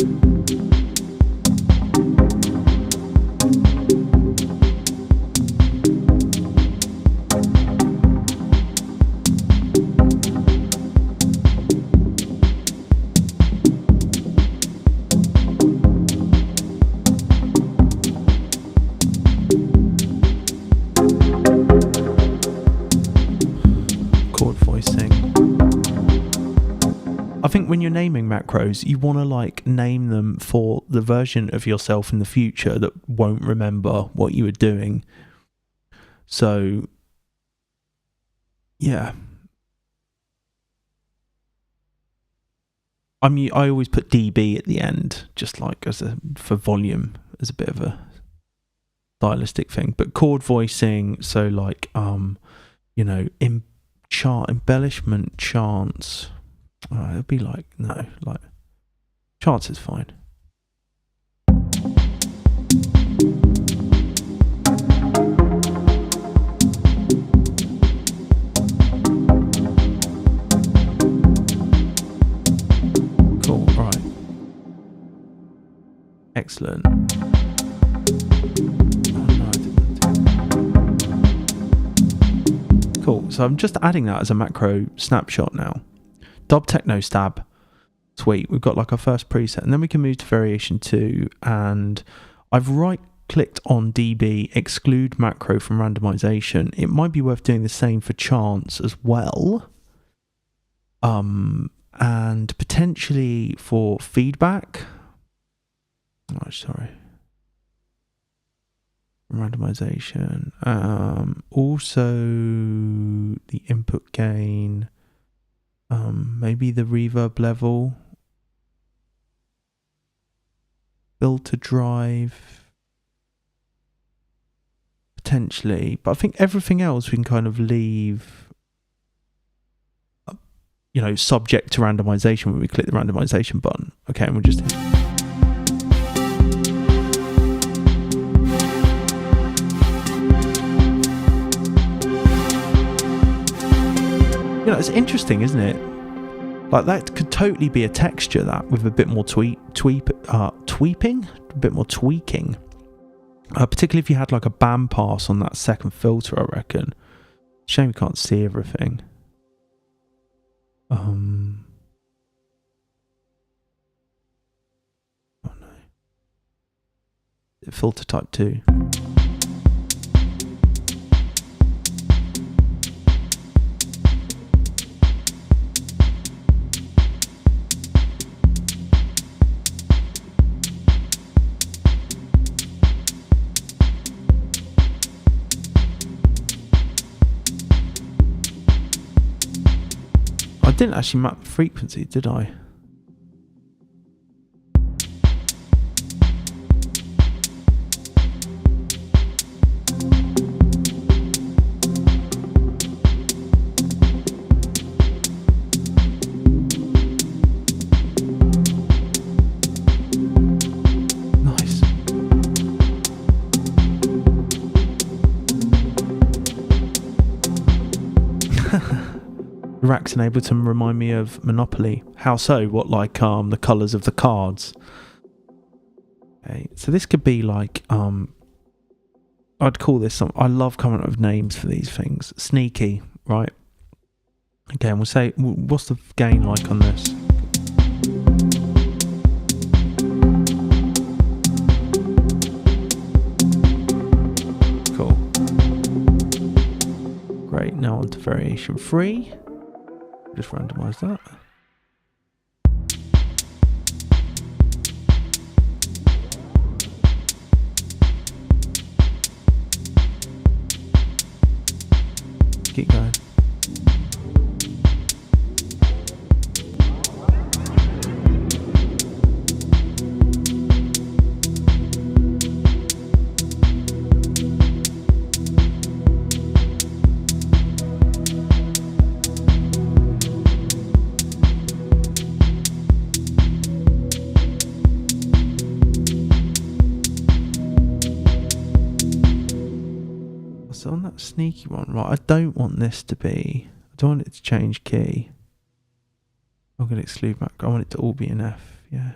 I think when you're naming macros, you want to like name them for the version of yourself in the future that won't remember what you were doing. So, yeah. I always put dB at the end, just like for volume, as a bit of a stylistic thing. But chord voicing, so like you know, embellishment chants. It'll be like, no, like, chance is fine. Cool, right. Excellent. Cool, so I'm just adding that as a macro snapshot now. Dub techno stab, sweet. We've got like our first preset, and then we can move to variation 2. And I've right clicked on dB, exclude macro from randomization. It might be worth doing the same for chants as well, and potentially for feedback. Oh, sorry, randomization. Also the input gain. Maybe the reverb level, filter drive, potentially, but I think everything else we can kind of leave, you know, subject to randomization when we click the randomization button. Okay, and we'll just You know, it's interesting, isn't it? Like, that could totally be a texture, that, with a bit more tweeping, a bit more tweaking. Particularly if you had like a band pass on that second filter, I reckon. Shame you can't see everything. Oh no. Filter type 2. I didn't actually map the frequency, did I? Nice. Racks in Ableton remind me of Monopoly. How so? What, like the colours of the cards? Okay, so this could be like I'd call this I love coming up with names for these things. Sneaky, right? Okay, and we'll say, what's the gain like on this? Cool. Great, now on to variation 3. Just randomise that. Keep going. On that sneaky one, right? I don't want this to be. I don't want it to change key. I'm going to exclude Mac. I want it to all be an F. Yeah.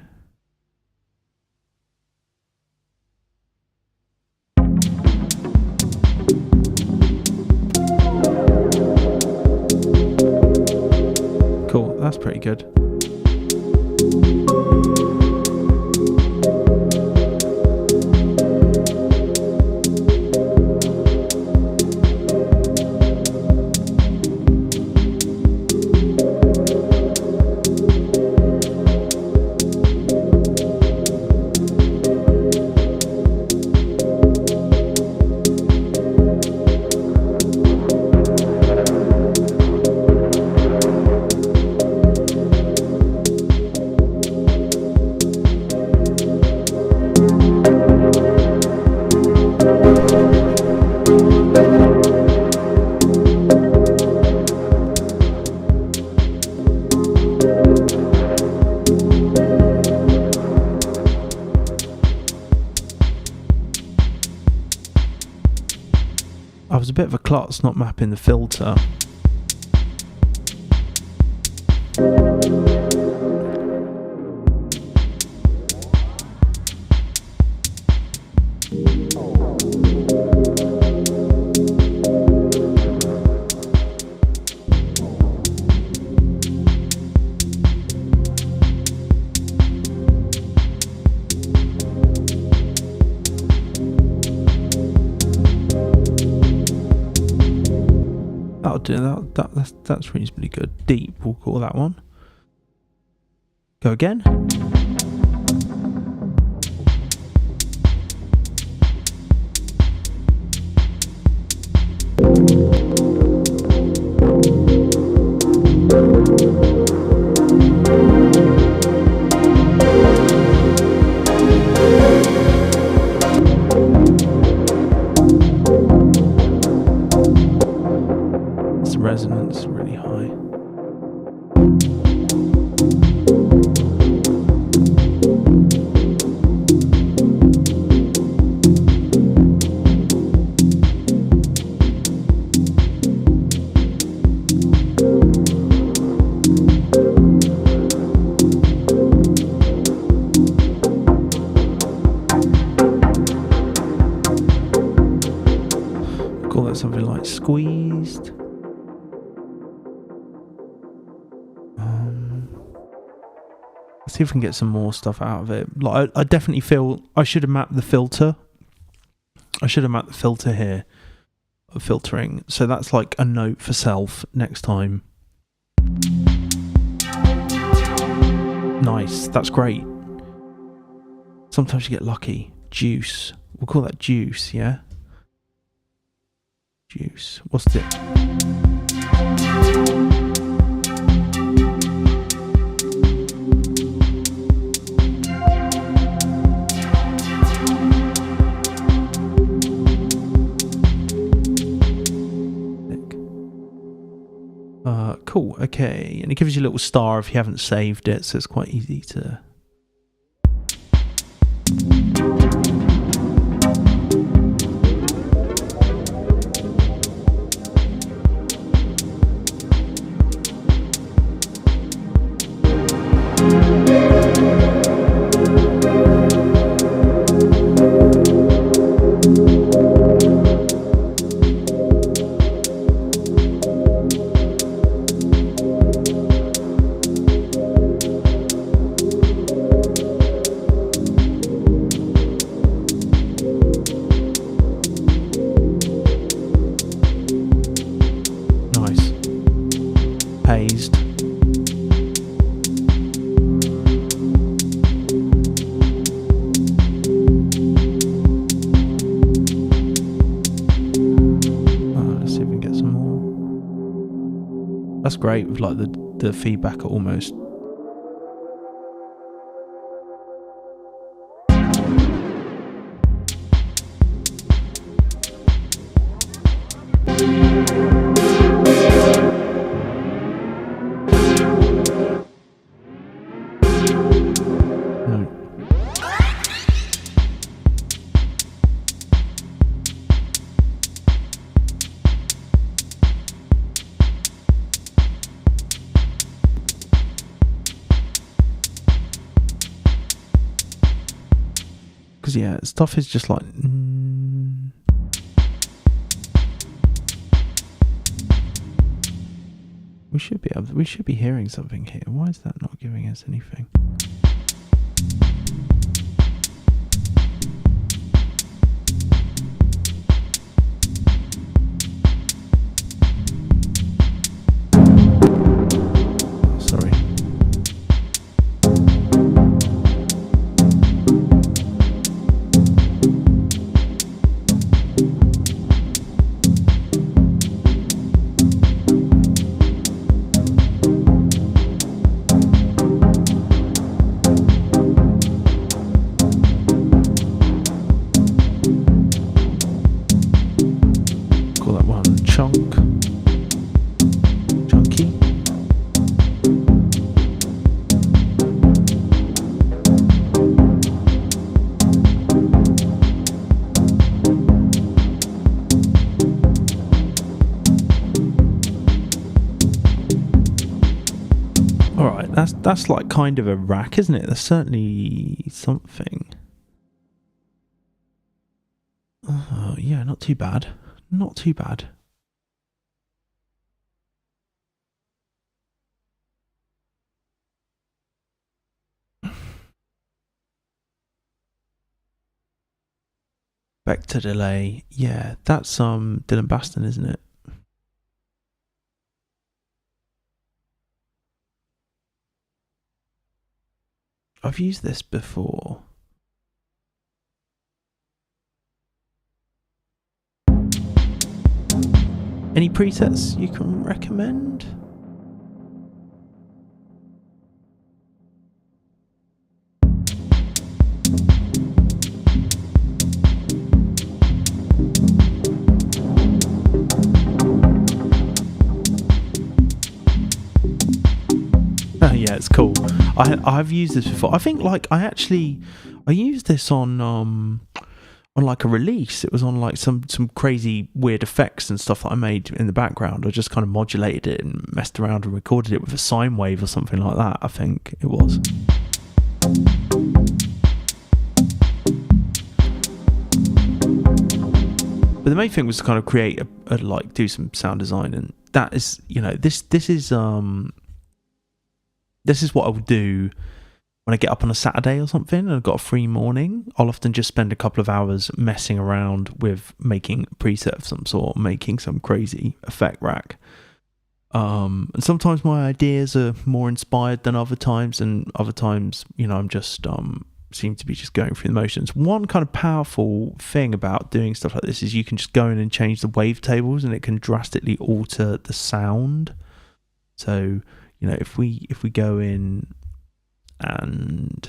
Cool. That's pretty good. I was a bit of a klutz not mapping the filter. That'll do that. That's reasonably good. Deep, we'll call that one. Go again. Resonance really high. see if we can get some more stuff out of it. Like I definitely feel I should have mapped the filter. I should have mapped the filter here of filtering. So that's like a note for self next time. Nice, that's great. Sometimes you get lucky. Juice. We'll call that juice, yeah? Juice. What's it? Cool, okay. And it gives you a little star if you haven't saved it, so it's quite easy to... Great with like the feedback almost. Yeah, stuff is just like we should be hearing something here. Why is that not giving us anything? That's like kind of a rack, isn't it? There's certainly something. Yeah, not too bad. Not too bad. Vector delay. Yeah, that's Dylan Baston, isn't it? I've used this before. Any presets you can recommend? Yeah, it's cool. I've used this before. I think like I used this on like a release. It was on like some crazy weird effects and stuff that I made in the background. I just kind of modulated it and messed around and recorded it with a sine wave or something like that, I think it was. But the main thing was to kind of create like do some sound design, and that is, you know, this is what I would do when I get up on a Saturday or something and I've got a free morning, I'll often just spend a couple of hours messing around with making a preset of some sort, making some crazy effect rack. And sometimes my ideas are more inspired than other times, and other times, I'm just seem to be just going through the motions. One kind of powerful thing about doing stuff like this is you can just go in and change the wavetables, and it can drastically alter the sound. So, if we go in and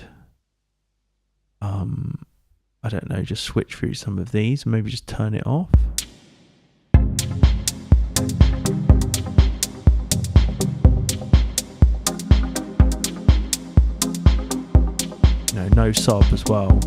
I don't know, just switch through some of these, maybe just turn it off. No sub as well.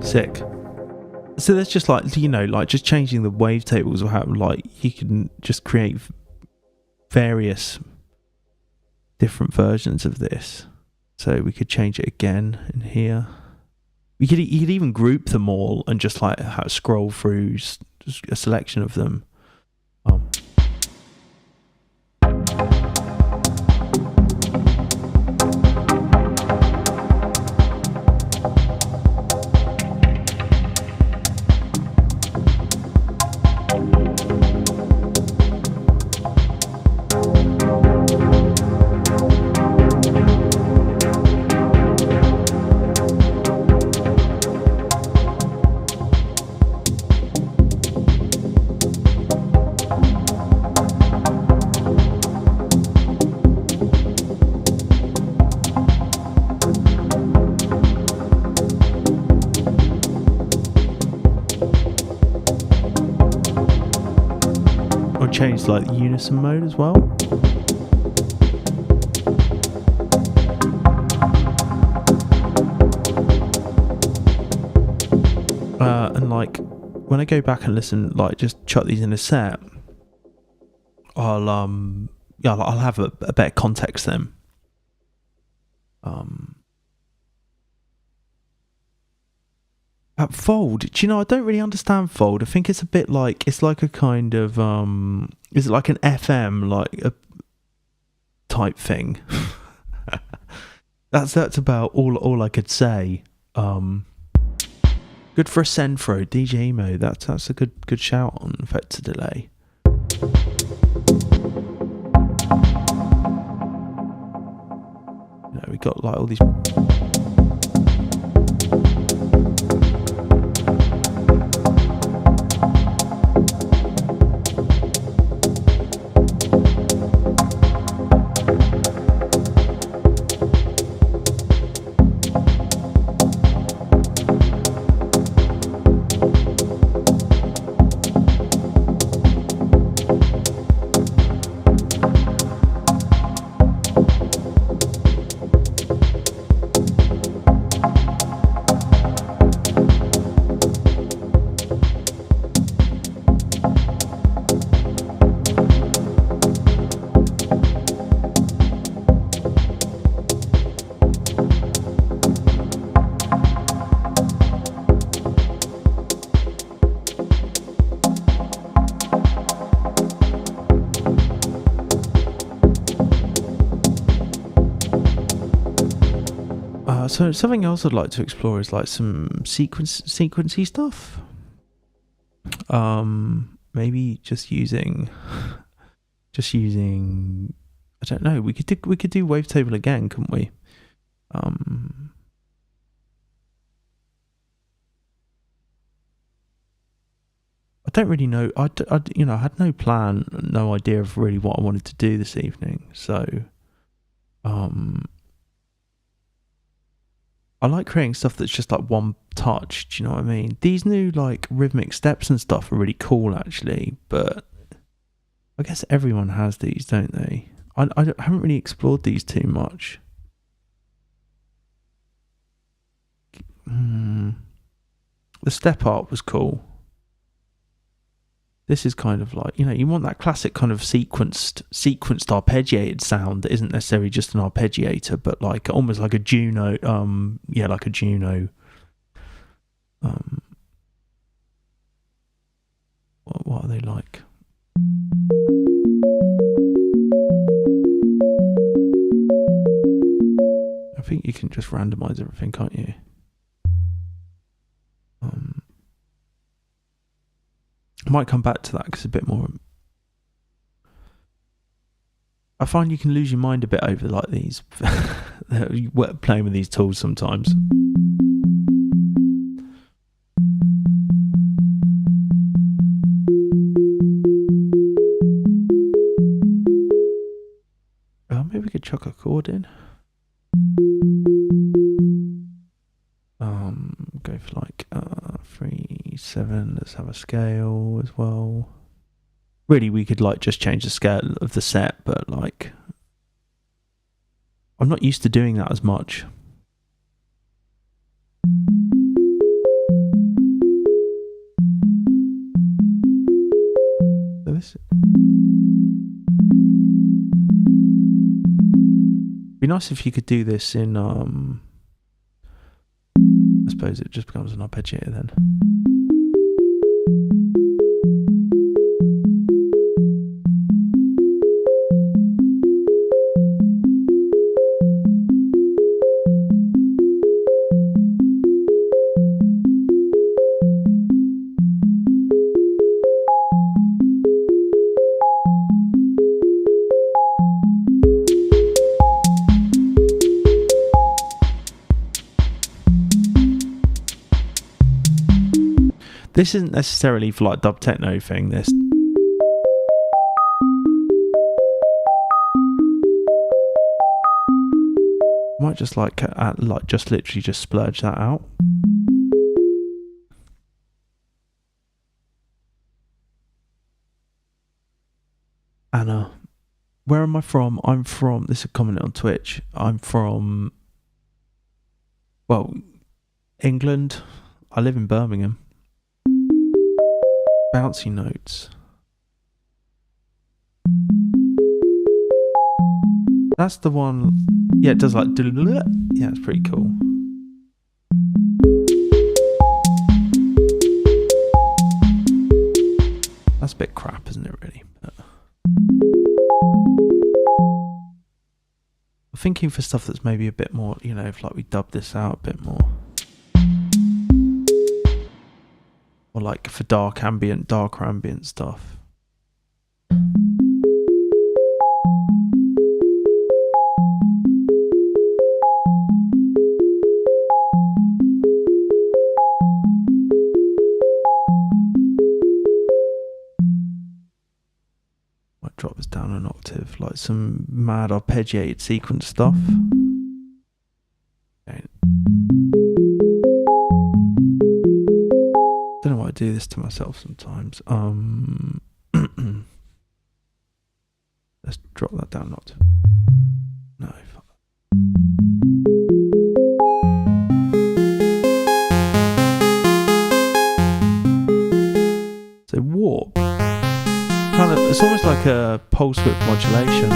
Sick. So that's just like, just changing the wavetables will happen. Like you can just create various different versions of this. So we could change it again in here. You could even group them all and just like scroll through a selection of them. Change like the unison mode as well. And like when I go back and listen, like just chuck these in a set, I'll have a better context then. Fold, do you know, I don't really understand Fold. I think it's a bit like, it's like a kind of is it like an FM like a type thing? that's about all I could say. Good for a send throw, DJ Emo. That's a good shout on effect to delay. There we got like all these. So something else I'd like to explore is like some sequency stuff. Maybe just using I don't know. We could do wavetable again, couldn't we? I don't really know. I had no plan, no idea of really what I wanted to do this evening. So, I like creating stuff that's just like one touch. Do you know what I mean? These new like rhythmic steps and stuff are really cool, actually. But I guess everyone has these, don't they? I haven't really explored these too much. The step art was cool. This is kind of like, you want that classic kind of sequenced arpeggiated sound that isn't necessarily just an arpeggiator, but like almost like a Juno, like a Juno. What are they like? I think you can just randomize everything, can't you? I might come back to that because a bit more. I find you can lose your mind a bit over like these playing with these tools sometimes. Maybe we could chuck a chord in. Go for like 3/7. Let's have a scale as well. Really, we could like just change the scale of the set, but like I'm not used to doing that as much. So this be nice if you could do this in I suppose it just becomes an arpeggiator then. This isn't necessarily for like dub techno thing. This might just like just literally just splurge that out. Anna, where am I from? I'm from. This is a comment on Twitch. I'm from, well, England. I live in Birmingham. Bouncy notes. That's the one. Yeah, it does like. Yeah, it's pretty cool. That's a bit crap, isn't it, really? But I'm thinking for stuff that's maybe a bit more, if like we dub this out a bit more. Or like for darker ambient stuff. down an octave, like some mad arpeggiated sequence stuff. Okay. Don't know why I do this to myself sometimes. Let's drop that down an octave. No, fuck. So warp, kind of, it's almost like a pulse width modulation.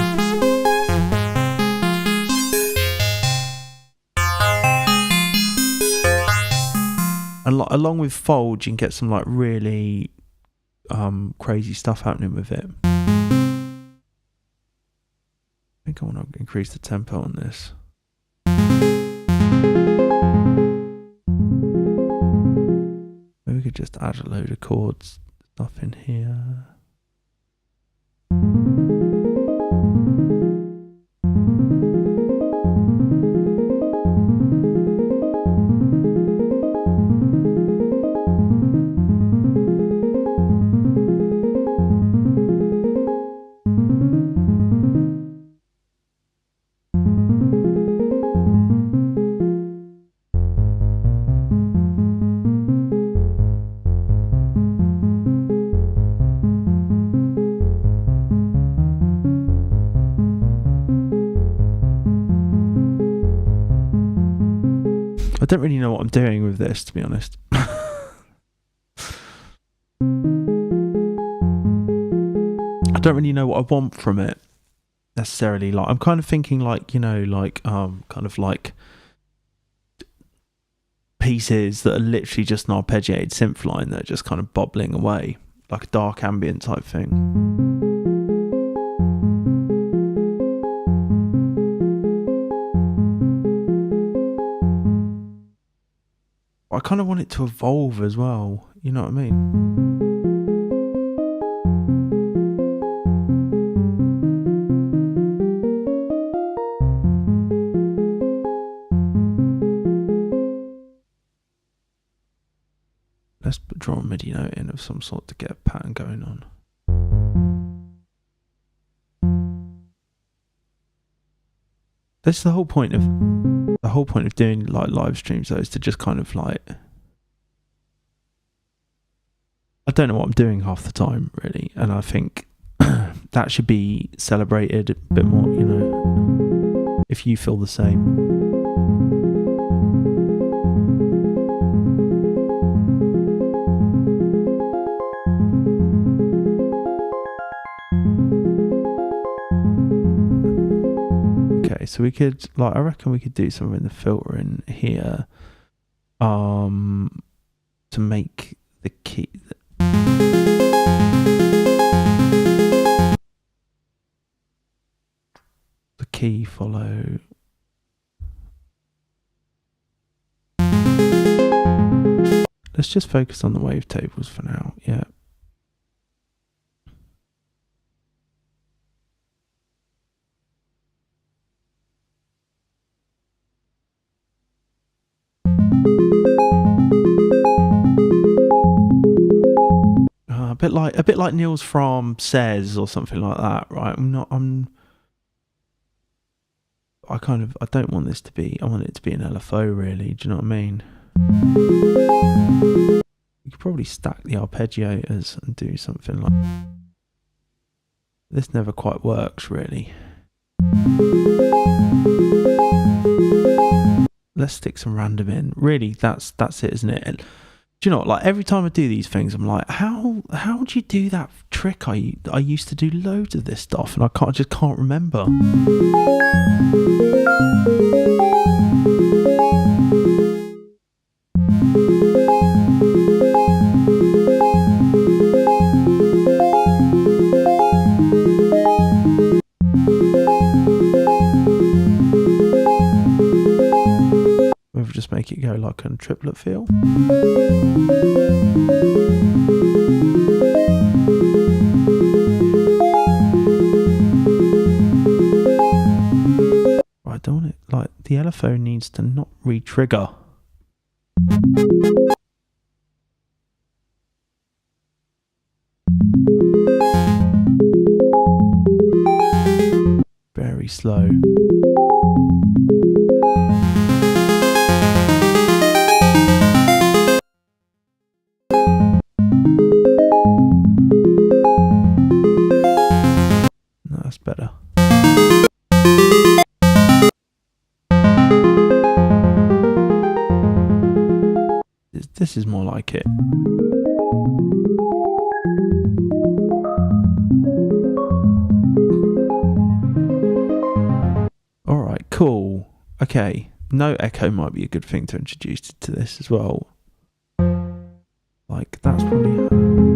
And along with fold, you can get some like really crazy stuff happening with it. I think I want to increase the tempo on this. Maybe we could just add a load of chords stuff in here. I don't really know what I'm doing with this, to be honest. I don't really know what I want from it necessarily. Like, I'm kind of thinking like, you know, like kind of like pieces that are literally just an arpeggiated synth line that are just kind of bobbling away, like a dark ambient type thing. I kind of want it to evolve as well, you know what I mean? Let's draw a MIDI note in of some sort to get a pattern going on. That's the whole point of doing like live streams, though, is to just kind of like, I don't know what I'm doing half the time really, and I think that should be celebrated a bit more, you know, if you feel the same. So we could, like, I reckon we could do something in the filter in here, to make the key. The key follow. Let's just focus on the wavetables for now. Yeah. A bit like Niels from Says or something like that, right? I don't want this to be, I want it to be an LFO really, do you know what I mean? You could probably stack the arpeggiators and do something like, this never quite works really. Let's stick some random in. Really, that's it, isn't it? And do you know what, like every time I do these things, I'm like, how do you do that trick? I used to do loads of this stuff and I just can't remember. Maybe just make it go like a triplet feel. I don't want it, like, the LFO needs to not re-trigger. very slow. No, that's better. This is more like it. Alright, cool. Okay, no echo might be a good thing to introduce to this as well. Like, that's probably...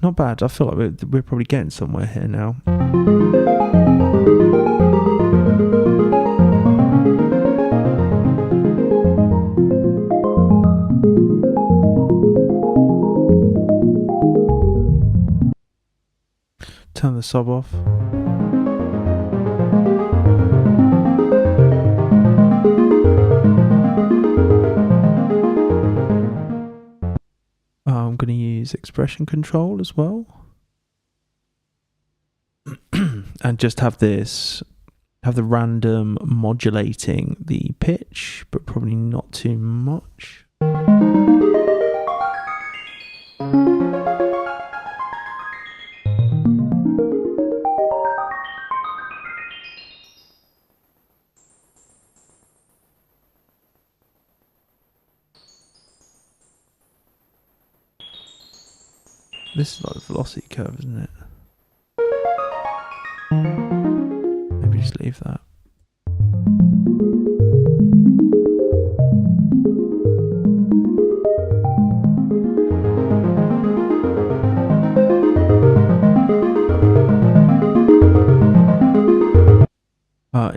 Not bad. I feel like we're probably getting somewhere here now. Turn the sub off. I'm going to use expression control as well. And just have the random modulating the pitch, but probably not too much. This is like the velocity curve, isn't it? Maybe just leave that.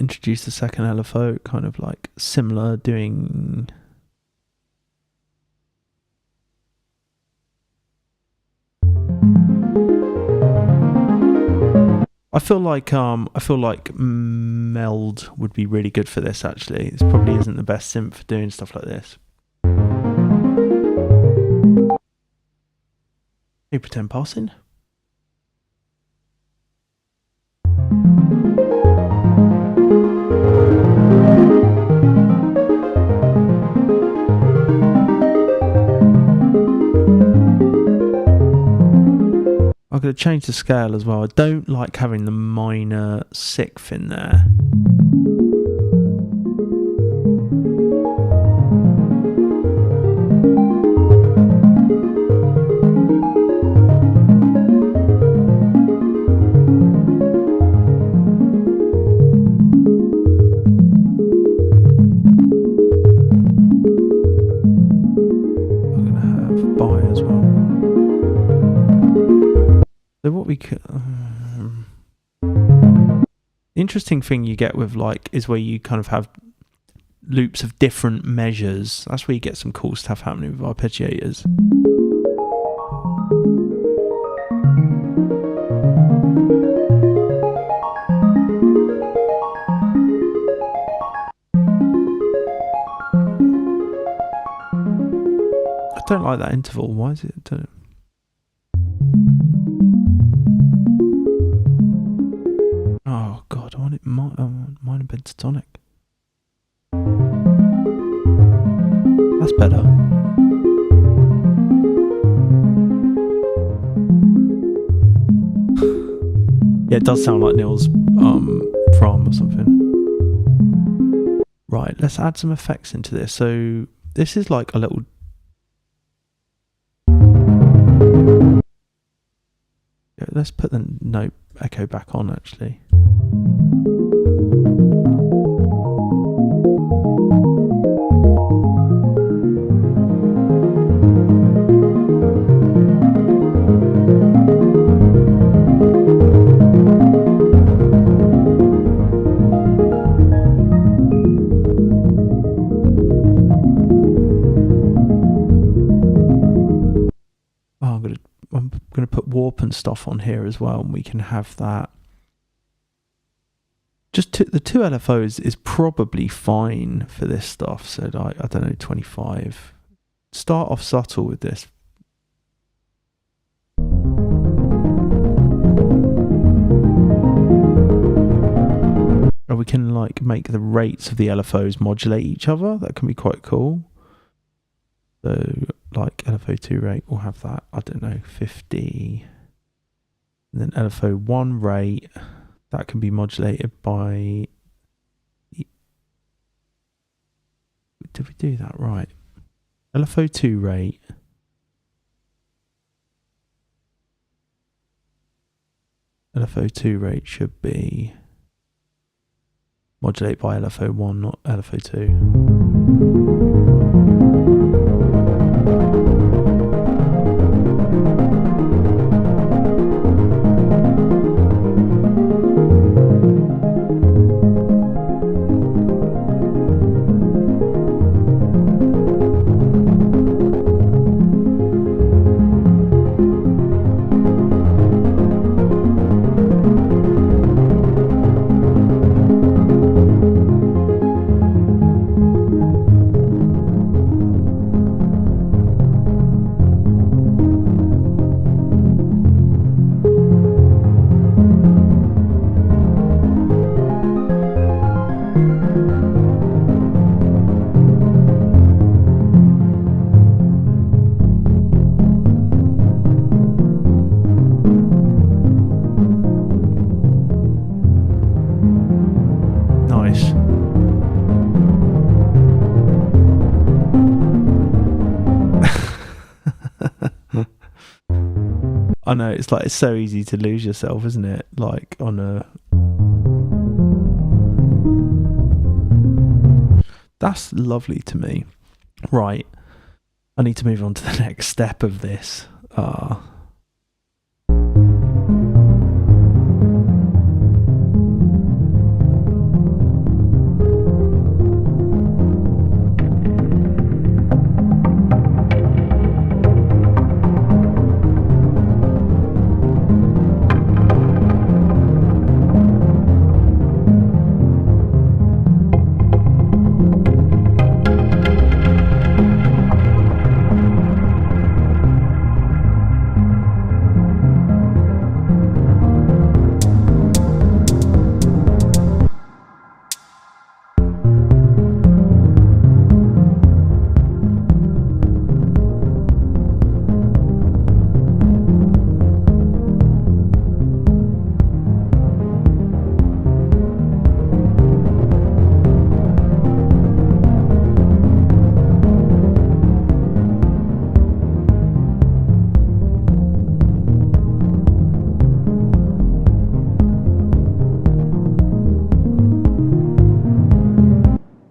Introduce the second LFO, kind of like similar, doing... I feel like Meld would be really good for this. Actually, this probably isn't the best synth for doing stuff like this. Hey, pretend passing. I'm going to change the scale as well. I don't like having the minor sixth in there. I'm going to have bi as well. So what we could... the interesting thing you get with like is where you kind of have loops of different measures. That's where you get some cool stuff happening with arpeggiators. I don't like that interval. Why is it... Oh god, I want it minor pentatonic. That's better. Yeah, it does sound like Neil's from or something. Right, let's add some effects into this. So this is like a little... Yeah, let's put the note echo back on actually. top and stuff on here as well, and we can have that. Just the 2 LFOs is probably fine for this stuff. So I don't know, 25. Start off subtle with this. Or we can like make the rates of the LFOs modulate each other. That can be quite cool. So like LFO2 rate, we'll have that, I don't know, 50. And then LFO1 rate, that can be modulated by... Did we do that right? LFO2 rate. LFO2 rate should be modulated by LFO1, not LFO2. I know, it's like, it's so easy to lose yourself, isn't it? Like on a... That's lovely to me. Right. I need to move on to the next step of this.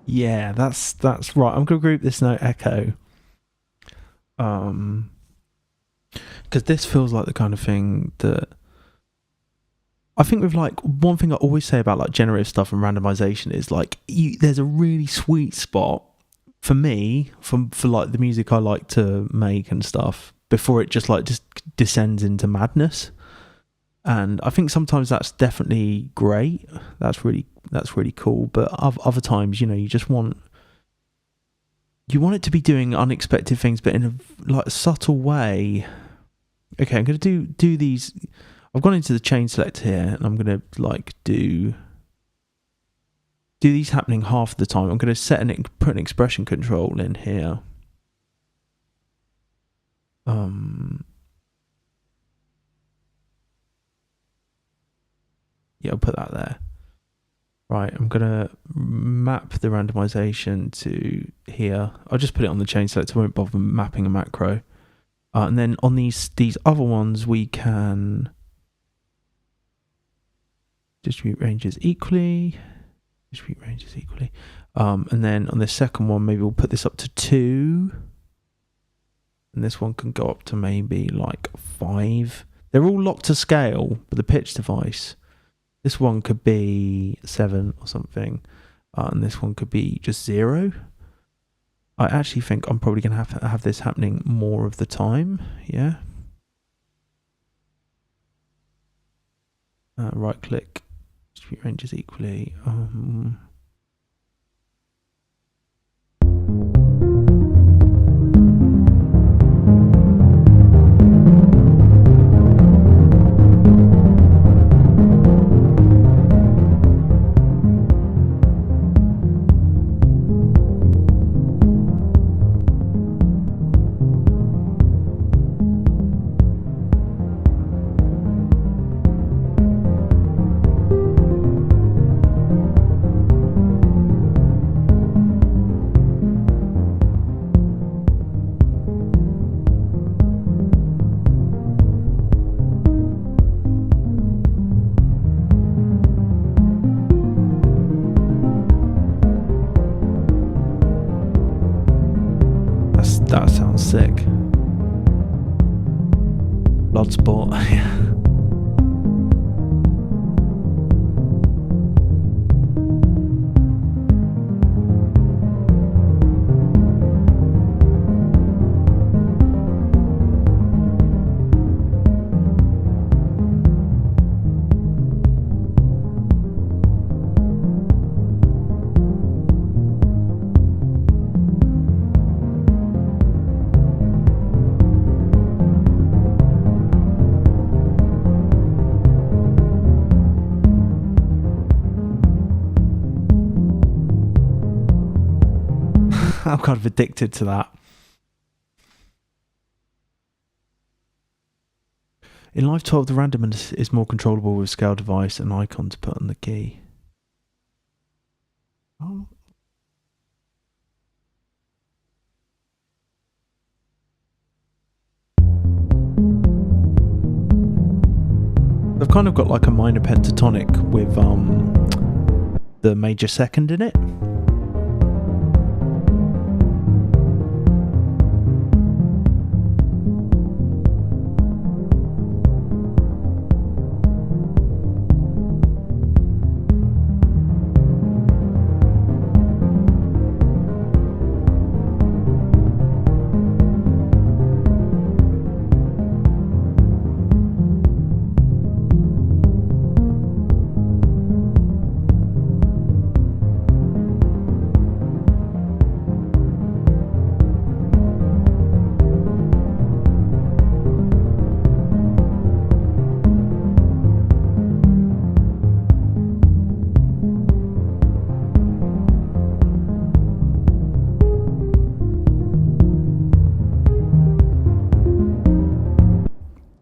Yeah, that's right. I'm gonna group this note echo, because this feels like the kind of thing that I think with, like, one thing I always say about like generative stuff and randomization is like there's a really sweet spot for me for like the music I like to make and stuff before it just descends into madness. And I think sometimes that's definitely great. That's really cool. But other times, you know, you want it to be doing unexpected things, but in a like subtle way. Okay, I'm gonna do these. I've gone into the chain select here, and I'm gonna like do these happening half the time. I'm gonna put an expression control in here. Yeah, I'll put that there. Right, I'm going to map the randomization to here. I'll just put it on the chain select. I won't bother mapping a macro. And then on these other ones, we can distribute ranges equally. And then on the second one, maybe we'll put this up to 2. And this one can go up to maybe like 5. They're all locked to scale with the pitch device. This one could be 7 or something, and this one could be just 0. I actually think I'm probably going to have this happening more of the time, yeah? Right click, distribute ranges equally. That sounds sick. Bloodsport. I'm kind of addicted to that. In Live 12, the randomness is more controllable with scale device and icon to put on the key. Oh. I've kind of got like a minor pentatonic with the major second in it.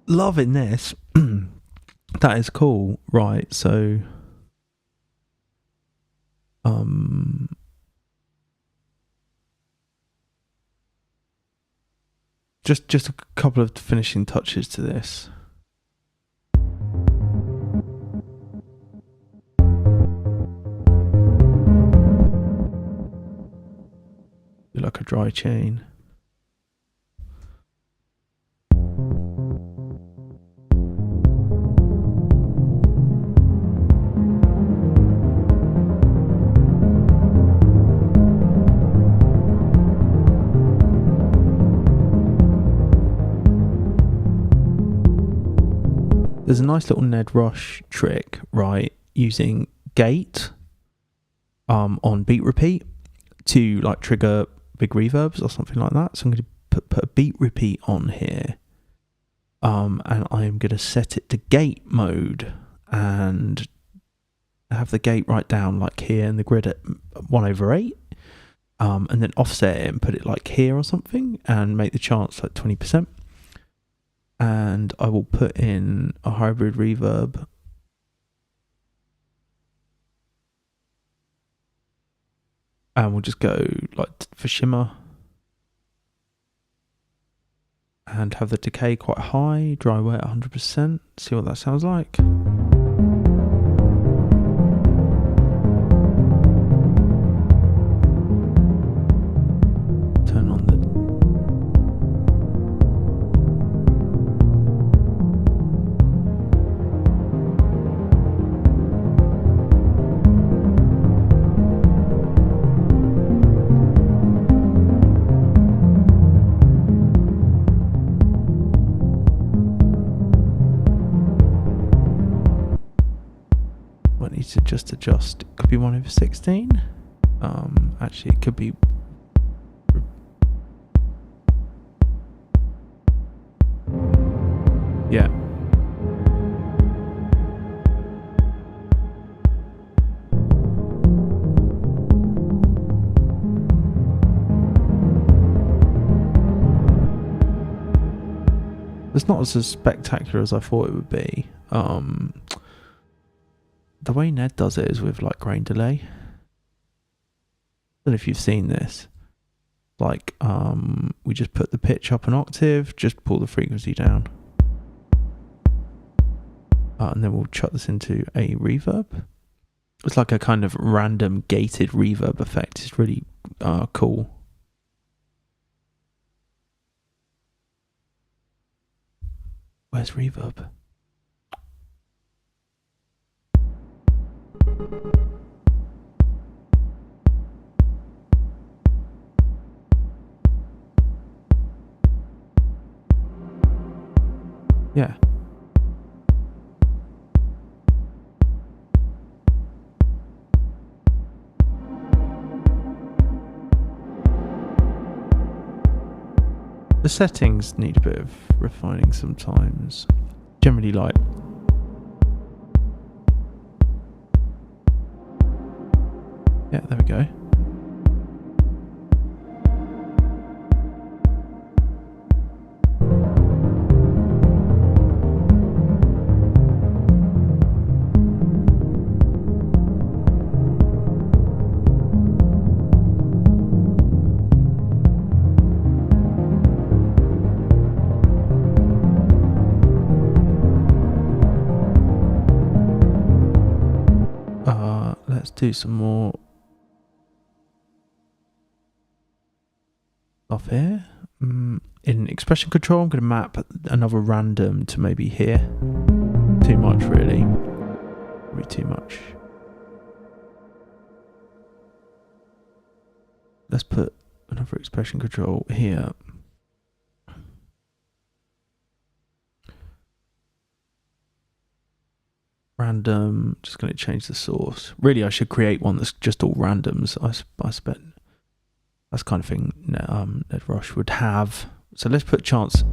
Loving this. That is cool. Right, so just a couple of finishing touches to this. Do like a dry chain. There's a nice little Ned Rush trick, right, using gate on beat repeat to like trigger big reverbs or something like that. So I'm going to put a beat repeat on here, and I am going to set it to gate mode and have the gate right down like here in the grid at 1/8, and then offset it and put it like here or something and make the chance like 20%. And I will put in a hybrid reverb. And we'll just go like for shimmer. And have the decay quite high, dry wet 100%. See what that sounds like. Turn on the just, it could be 1/16. Actually it could be, yeah. It's not as spectacular as I thought it would be. The way Ned does it is with like grain delay. I don't know if you've seen this. Like, we just put the pitch up an octave, just pull the frequency down. And then we'll chuck this into a reverb. It's like a kind of random gated reverb effect. It's really cool. Where's reverb? Yeah. The settings need a bit of refining sometimes. Generally like yeah, there we go. Let's do some more stuff here. In expression control, I'm going to map another random to maybe here. Too much, really. Probably too much. Let's put another expression control here. Random, just going to change the source. Really, I should create one that's just all randoms. I spent, that's the kind of thing Ned Rush would have. So let's put chance.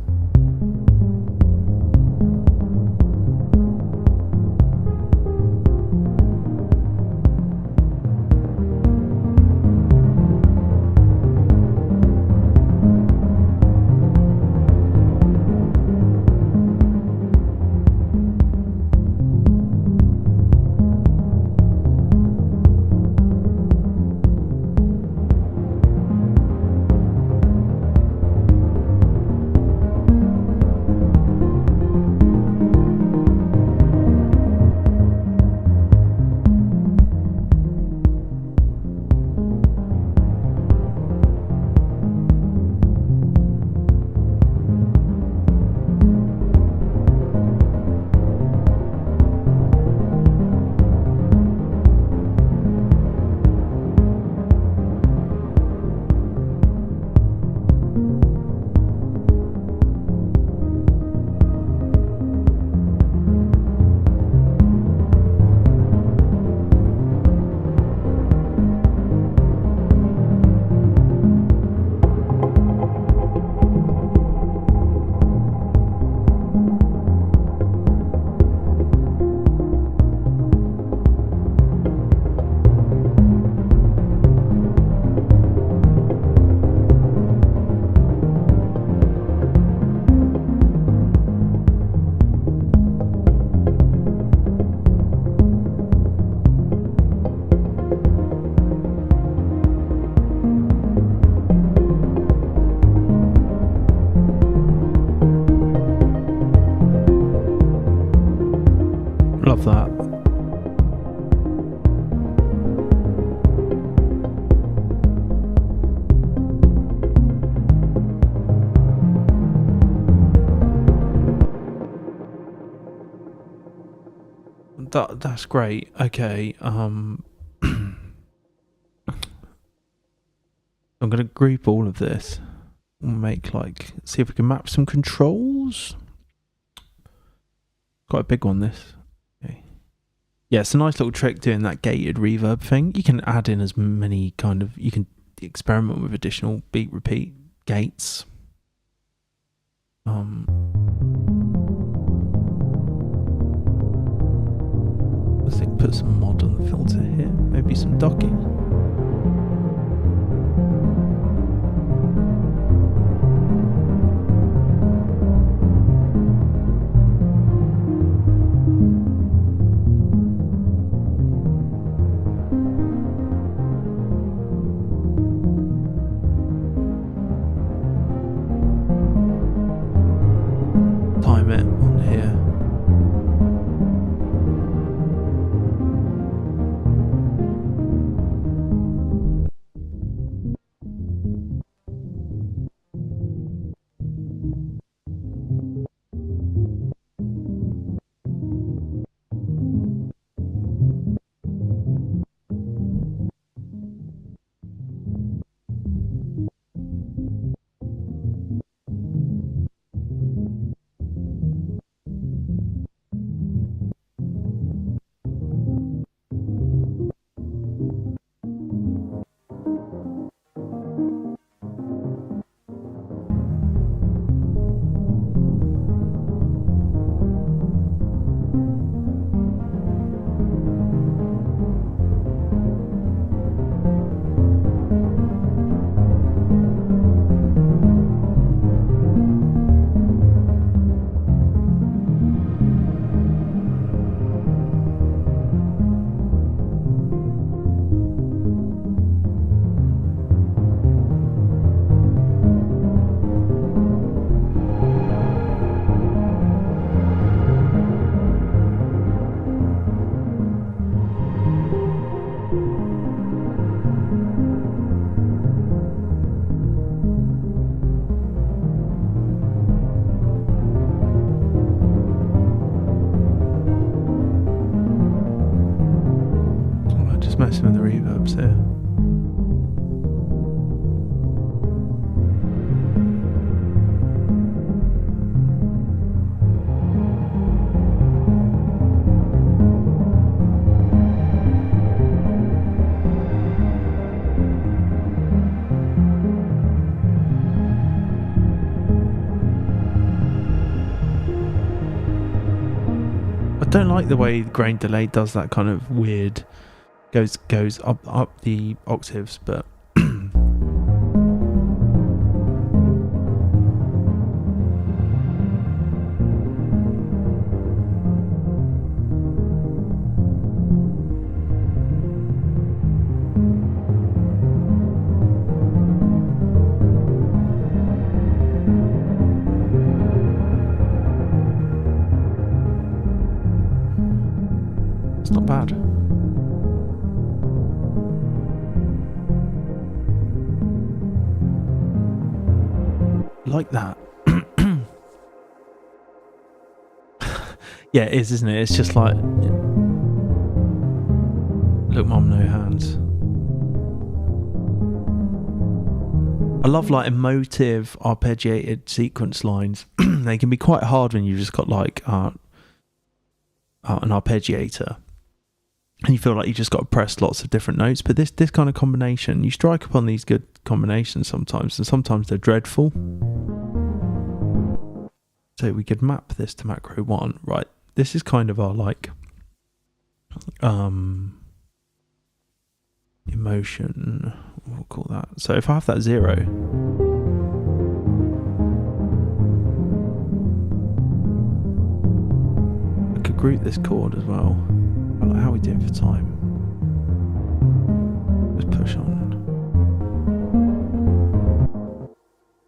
Love that. That's great. Okay. I'm gonna group all of this and make like, see if we can map some controls. Quite a big one, this. Okay. Yeah, it's a nice little trick doing that gated reverb thing. You can add in as many you can experiment with additional beat repeat gates. Let's put some mod on the filter here, maybe some docking. Messing with the reverbs here. I don't like the way grain delay does that kind of weird goes up the octaves, but it's not bad. Like that. Yeah, it is, isn't it? It's just like, look, mum, no hands. I love like emotive arpeggiated sequence lines. They can be quite hard when you've just got like an arpeggiator and you feel like you just got to press lots of different notes. But this kind of combination, you strike upon these good combinations sometimes, and sometimes they're dreadful. So we could map this to macro 1, right? This is kind of our like emotion, we'll call that. So if I have that 0, I could group this chord as well. I like how are we doing for time? Let's push on.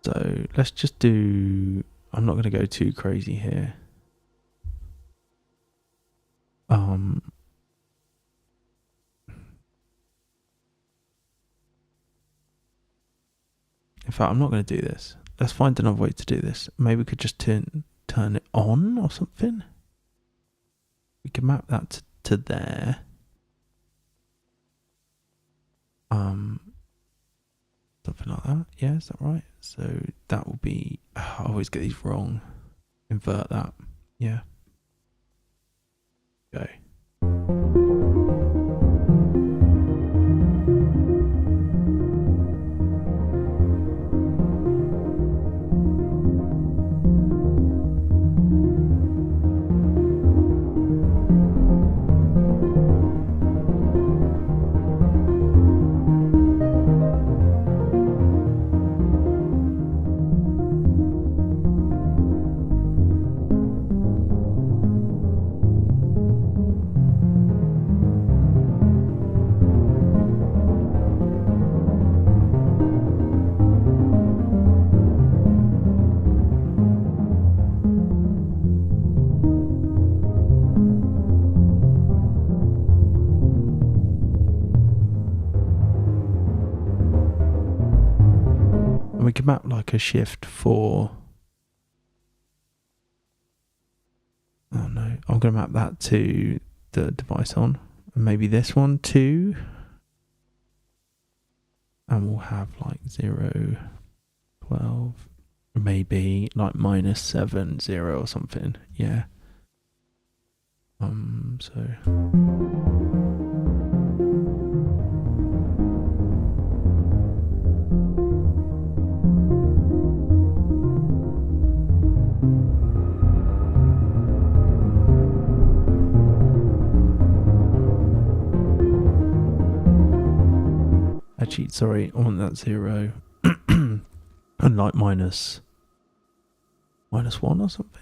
So let's just do, I'm not going to go too crazy here. In fact, I'm not going to do this. Let's find another way to do this. Maybe we could just turn it on or something. We can map that to there. Something like that. Yeah, is that right? So that will be, I always get these wrong. Invert that. Yeah. Okay. And we can map like a shift for... Oh no, I'm going to map that to the device on. And maybe this one too. And we'll have like 0, 12, maybe like -7, 0 or something. Yeah. So... Actually, sorry, I want that 0 and like minus 1 or something.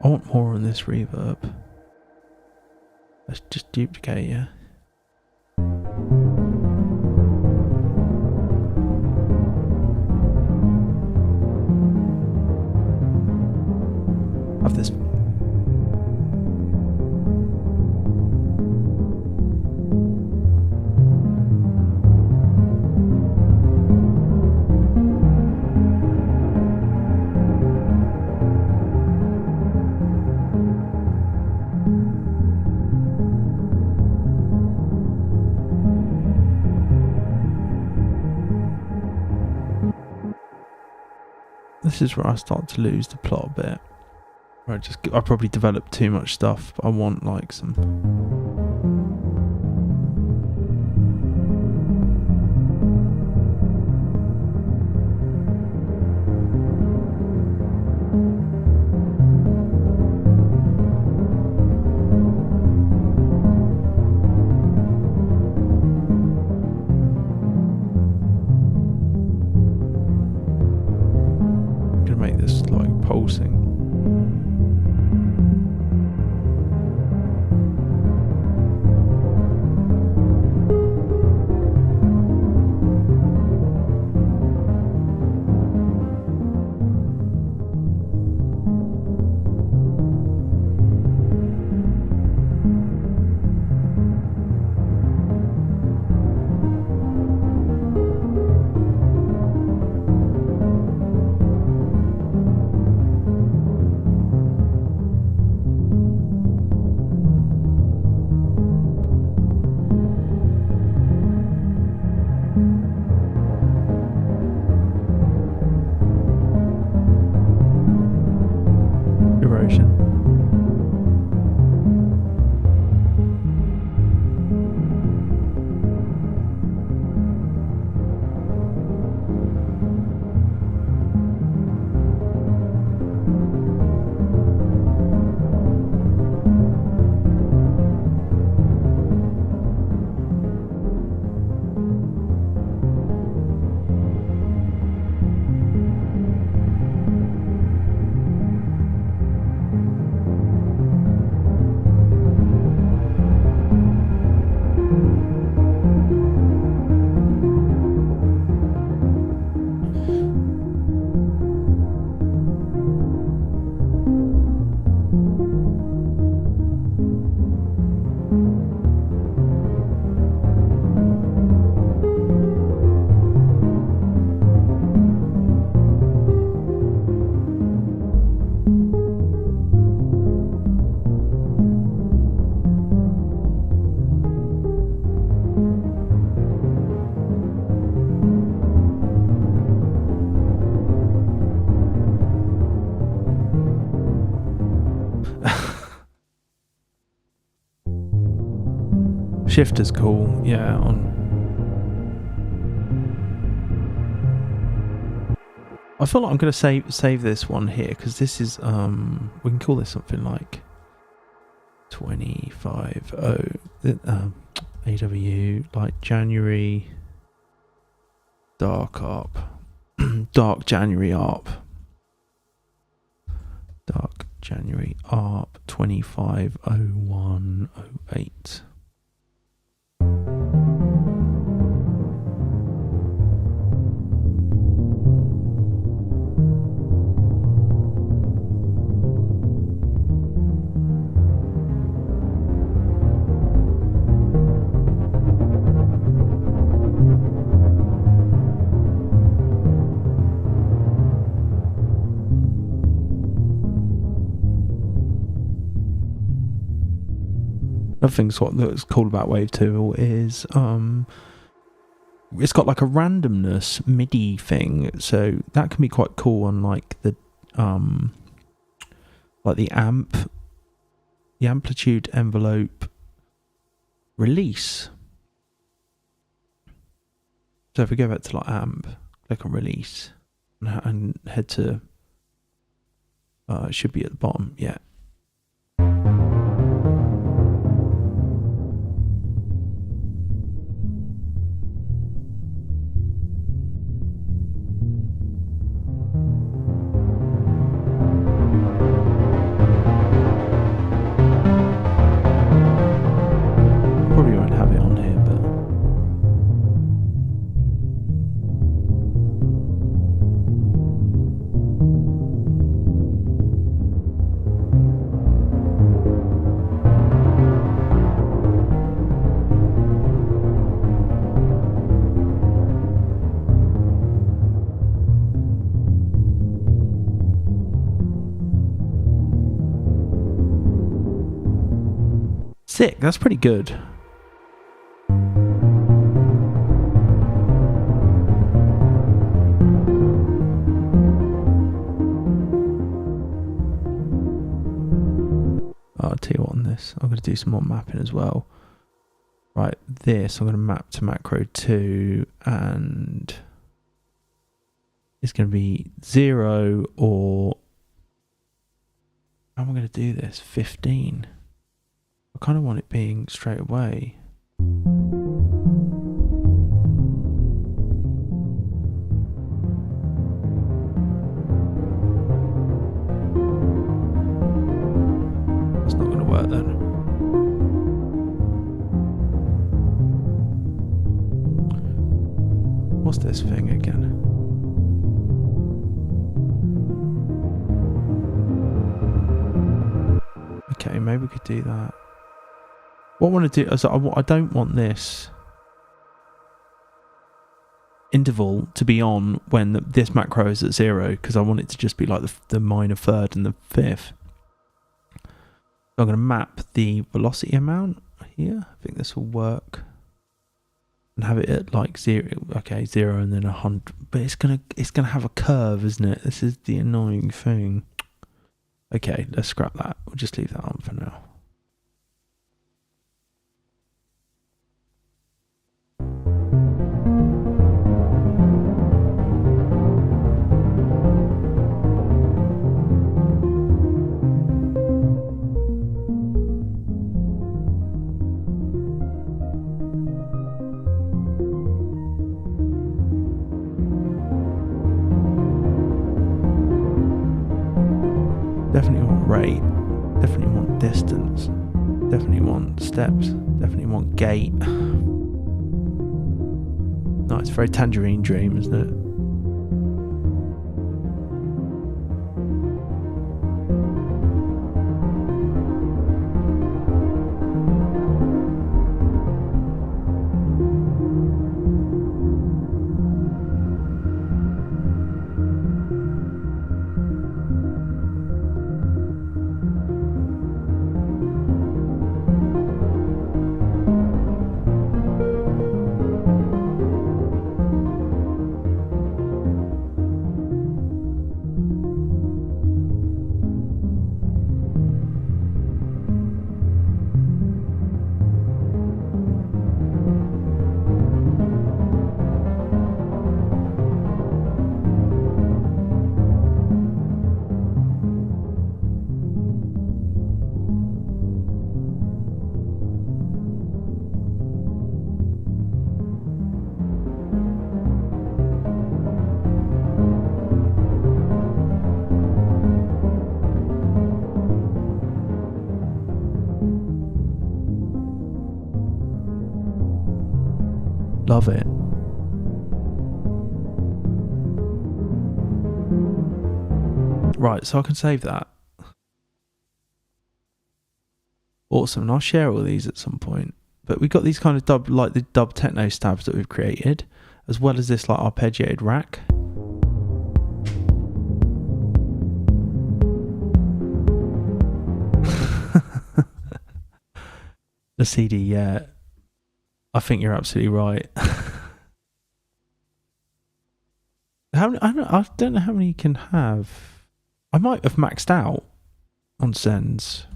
I want more on this reverb. Let's just duplicate, yeah. Have this. This is where I start to lose the plot a bit. Where I probably developed too much stuff, but I want like some... make this like pulsing. Shifter's cool, yeah. I feel like I'm going to save this one here because this is we can call this something like 25.0. AW, like January, dark ARP, dark January ARP, dark January ARP 250108. Another thing that's cool about Wavetool is it's got like a randomness MIDI thing, so that can be quite cool on like the amplitude envelope release. So if we go back to like amp, click on release and head to it should be at the bottom, yeah. Sick, that's pretty good. I'll tell you what on this. I'm going to do some more mapping as well. Right, this I'm going to map to macro 2 and it's going to be 0 or how am I going to do this? 15. I kind of want it being straight away. That's not going to work then. What's this thing again? Okay, maybe we could do that. What I want to do is I don't want this interval to be on when this macro is at 0, because I want it to just be like the minor third and the fifth. So I'm going to map the velocity amount here. I think this will work. And have it at like 0. Okay, 0 and then 100. But it's gonna have a curve, isn't it? This is the annoying thing. Okay, let's scrap that. We'll just leave that on for now. Definitely want rate, definitely want distance, definitely want steps, definitely want gate. No, it's very Tangerine Dream, isn't it? Love it. Right, so I can save that. Awesome, and I'll share all these at some point. But we've got these kind of dub, like the dub techno stabs that we've created, as well as this like arpeggiated rack. The CD, yeah. I think you're absolutely right. I don't know how many you can have. I might have maxed out on sends.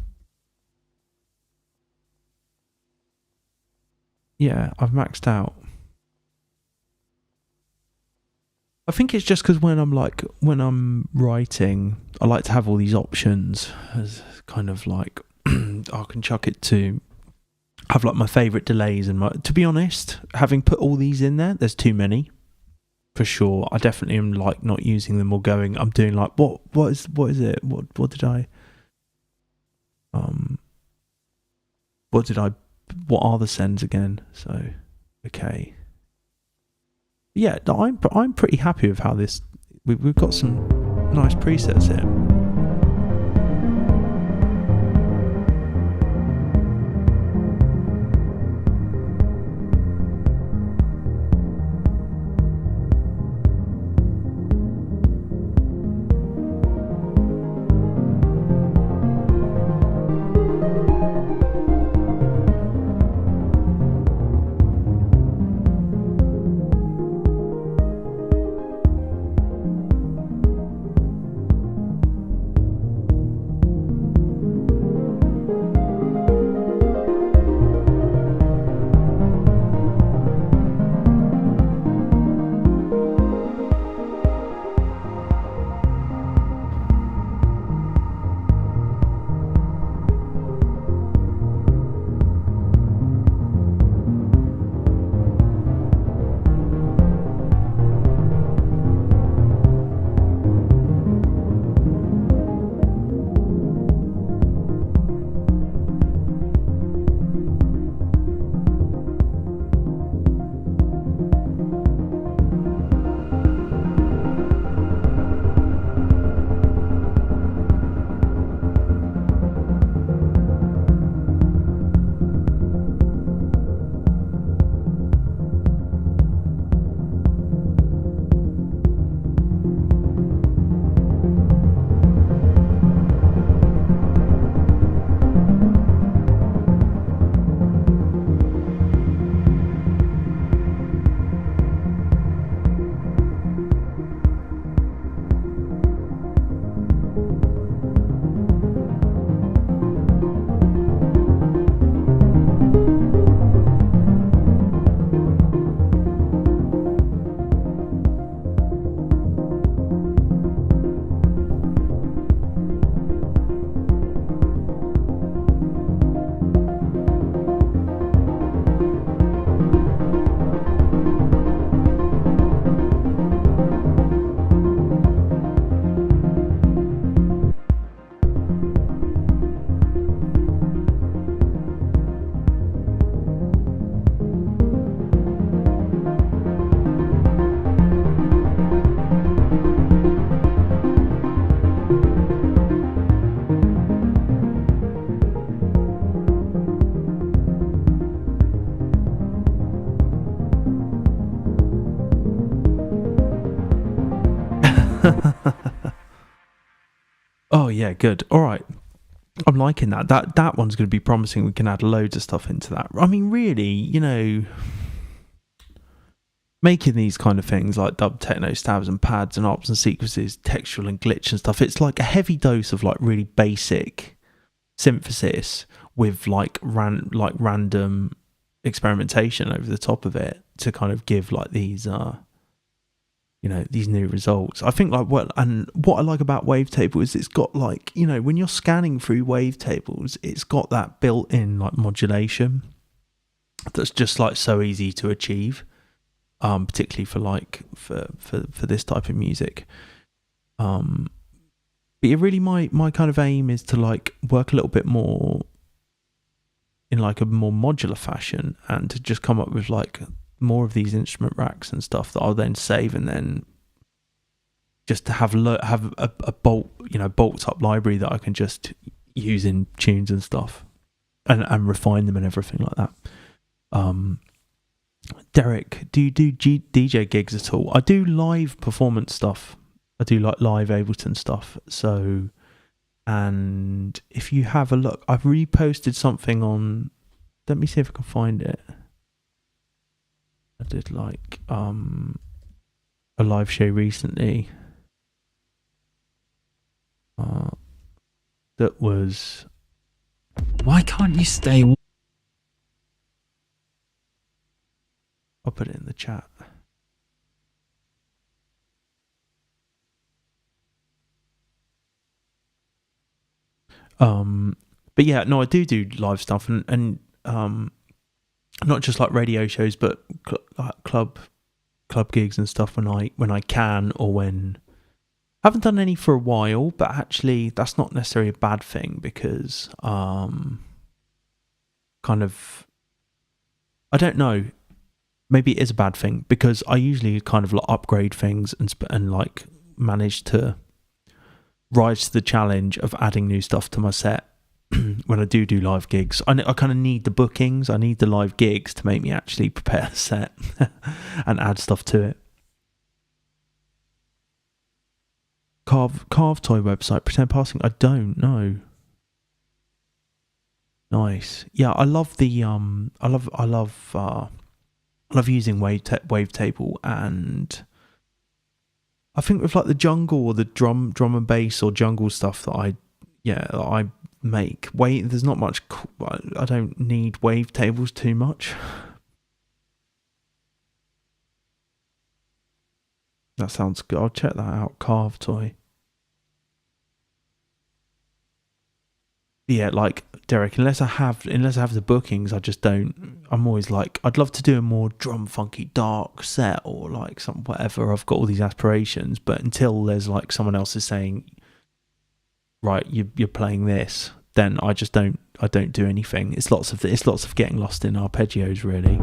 Yeah, I've maxed out. I think it's just because when I'm writing, I like to have all these options as kind of like I can chuck it to have like my favourite delays and to be honest, having put all these in there's too many. For sure. I definitely am like not using them or I'm doing like what is it? What are the sends again? So okay. Yeah, I'm pretty happy with how this we've got some nice presets here. Oh yeah, good. All right. I'm liking that. That one's going to be promising. We can add loads of stuff into that. I mean, really, making these kind of things like dub techno stabs and pads and arps and sequences, textural and glitch and stuff, it's like a heavy dose of like really basic synthesis with like random experimentation over the top of it to kind of give like these these new results. I think what I like about Wavetable is it's got like, when you're scanning through Wavetables, it's got that built-in like modulation that's just like so easy to achieve, particularly for this type of music. But yeah, really my kind of aim is to like work a little bit more in like a more modular fashion and to just come up with like more of these instrument racks and stuff that I'll then save, and then just to have a bolts up library that I can just use in tunes and stuff, and refine them and everything like that. Derek, do you do DJ gigs at all? I do live performance stuff. I do like live Ableton stuff. So, and if you have a look, I've reposted something on. Let me see if I can find it. I did like a live show recently. That was. Why can't you stay? I'll put it in the chat. But yeah, no, I do live stuff, and not just like radio shows, but club gigs and stuff when I can, or when I haven't done any for a while. But actually, that's not necessarily a bad thing, because kind of, I don't know. Maybe it is a bad thing, because I usually kind of like upgrade things and like manage to rise to the challenge of adding new stuff to my set when I do live gigs. I kind of need the bookings. I need the live gigs to make me actually prepare a set and add stuff to it. Carve Toy website, pretend passing. I don't know. Nice. Yeah, I love the I love using wavetable, and I think with like the jungle or the drum and bass or jungle stuff that I make. There's not much. I don't need wavetables too much. That sounds good. I'll check that out. Carve Toy. Yeah, like Derek, unless I have the bookings, I just don't. I'm always like, I'd love to do a more drum funky dark set, or like some whatever. I've got all these aspirations, but until there's like someone else is saying, right, you're playing this, then I just don't. I don't do anything. It's lots of getting lost in arpeggios, really.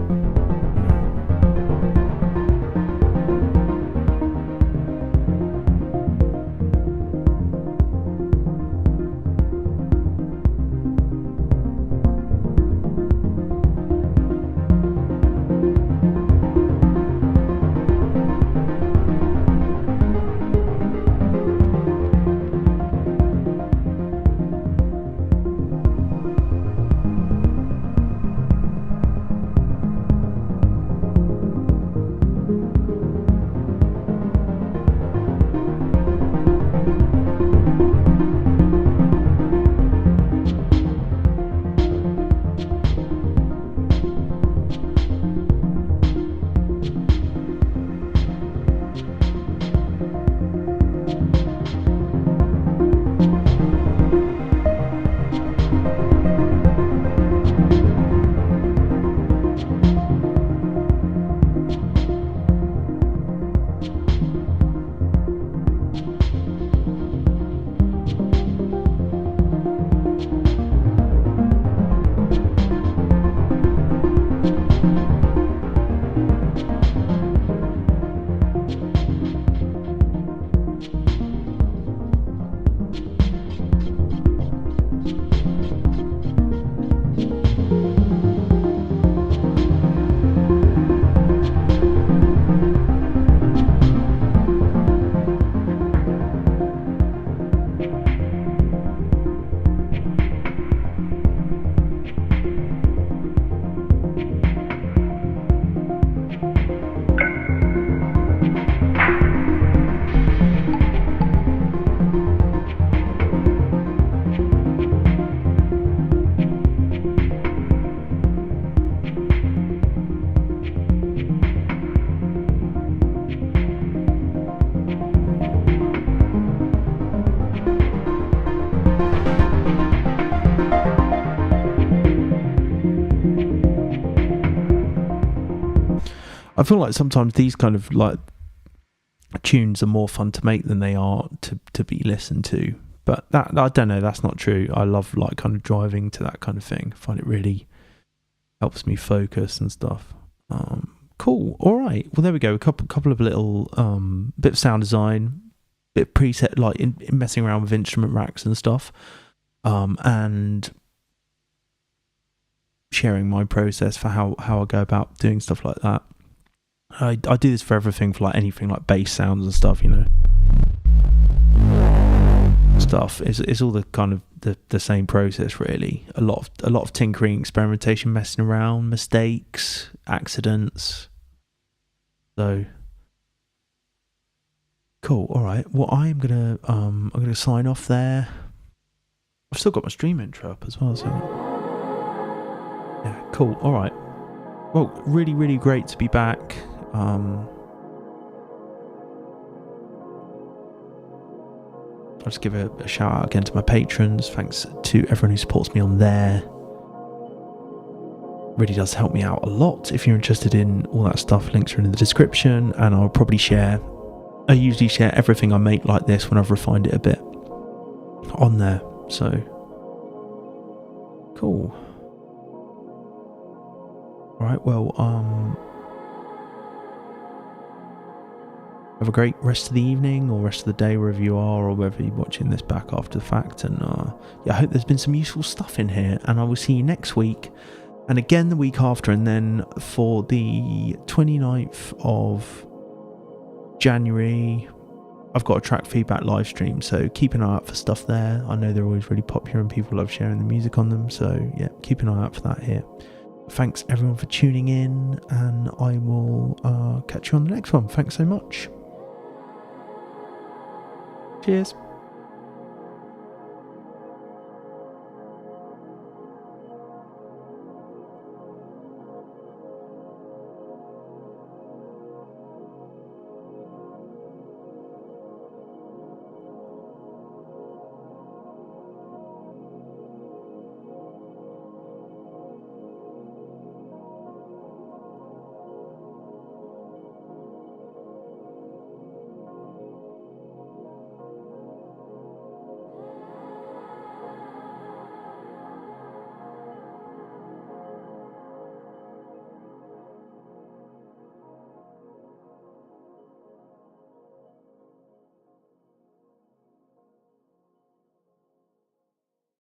I feel like sometimes these kind of like tunes are more fun to make than they are to be listened to. But that, I don't know, that's not true. I love like kind of driving to that kind of thing. I find it really helps me focus and stuff. Cool. All right. Well, there we go. A couple of little bit of sound design, bit of preset, like in messing around with instrument racks and stuff, and sharing my process for how I go about doing stuff like that. I do this for everything, for like anything like bass sounds and stuff, you know. Stuff is all the kind of the same process, really. A lot of tinkering, experimentation, messing around, mistakes, accidents. So cool. All right. Well, I'm gonna sign off there. I've still got my stream intro up as well, so yeah, cool. All right. Well, really, really great to be back. I'll just give a shout out again to my patrons. Thanks to everyone who supports me on there. Really does help me out a lot. If you're interested in all that stuff, links are in the description, and I'll probably I usually share everything I make like this when I've refined it a bit on there. So cool. All right, well, have a great rest of the evening or rest of the day wherever you are, or wherever you're watching this back after the fact. And yeah, I hope there's been some useful stuff in here, and I will see you next week, and again the week after, and then for the 29th of January I've got a track feedback live stream, so keep an eye out for stuff there. I know they're always really popular and people love sharing the music on them, so yeah, keep an eye out for that here. Thanks everyone for tuning in, and I will catch you on the next one. Thanks so much. Cheers.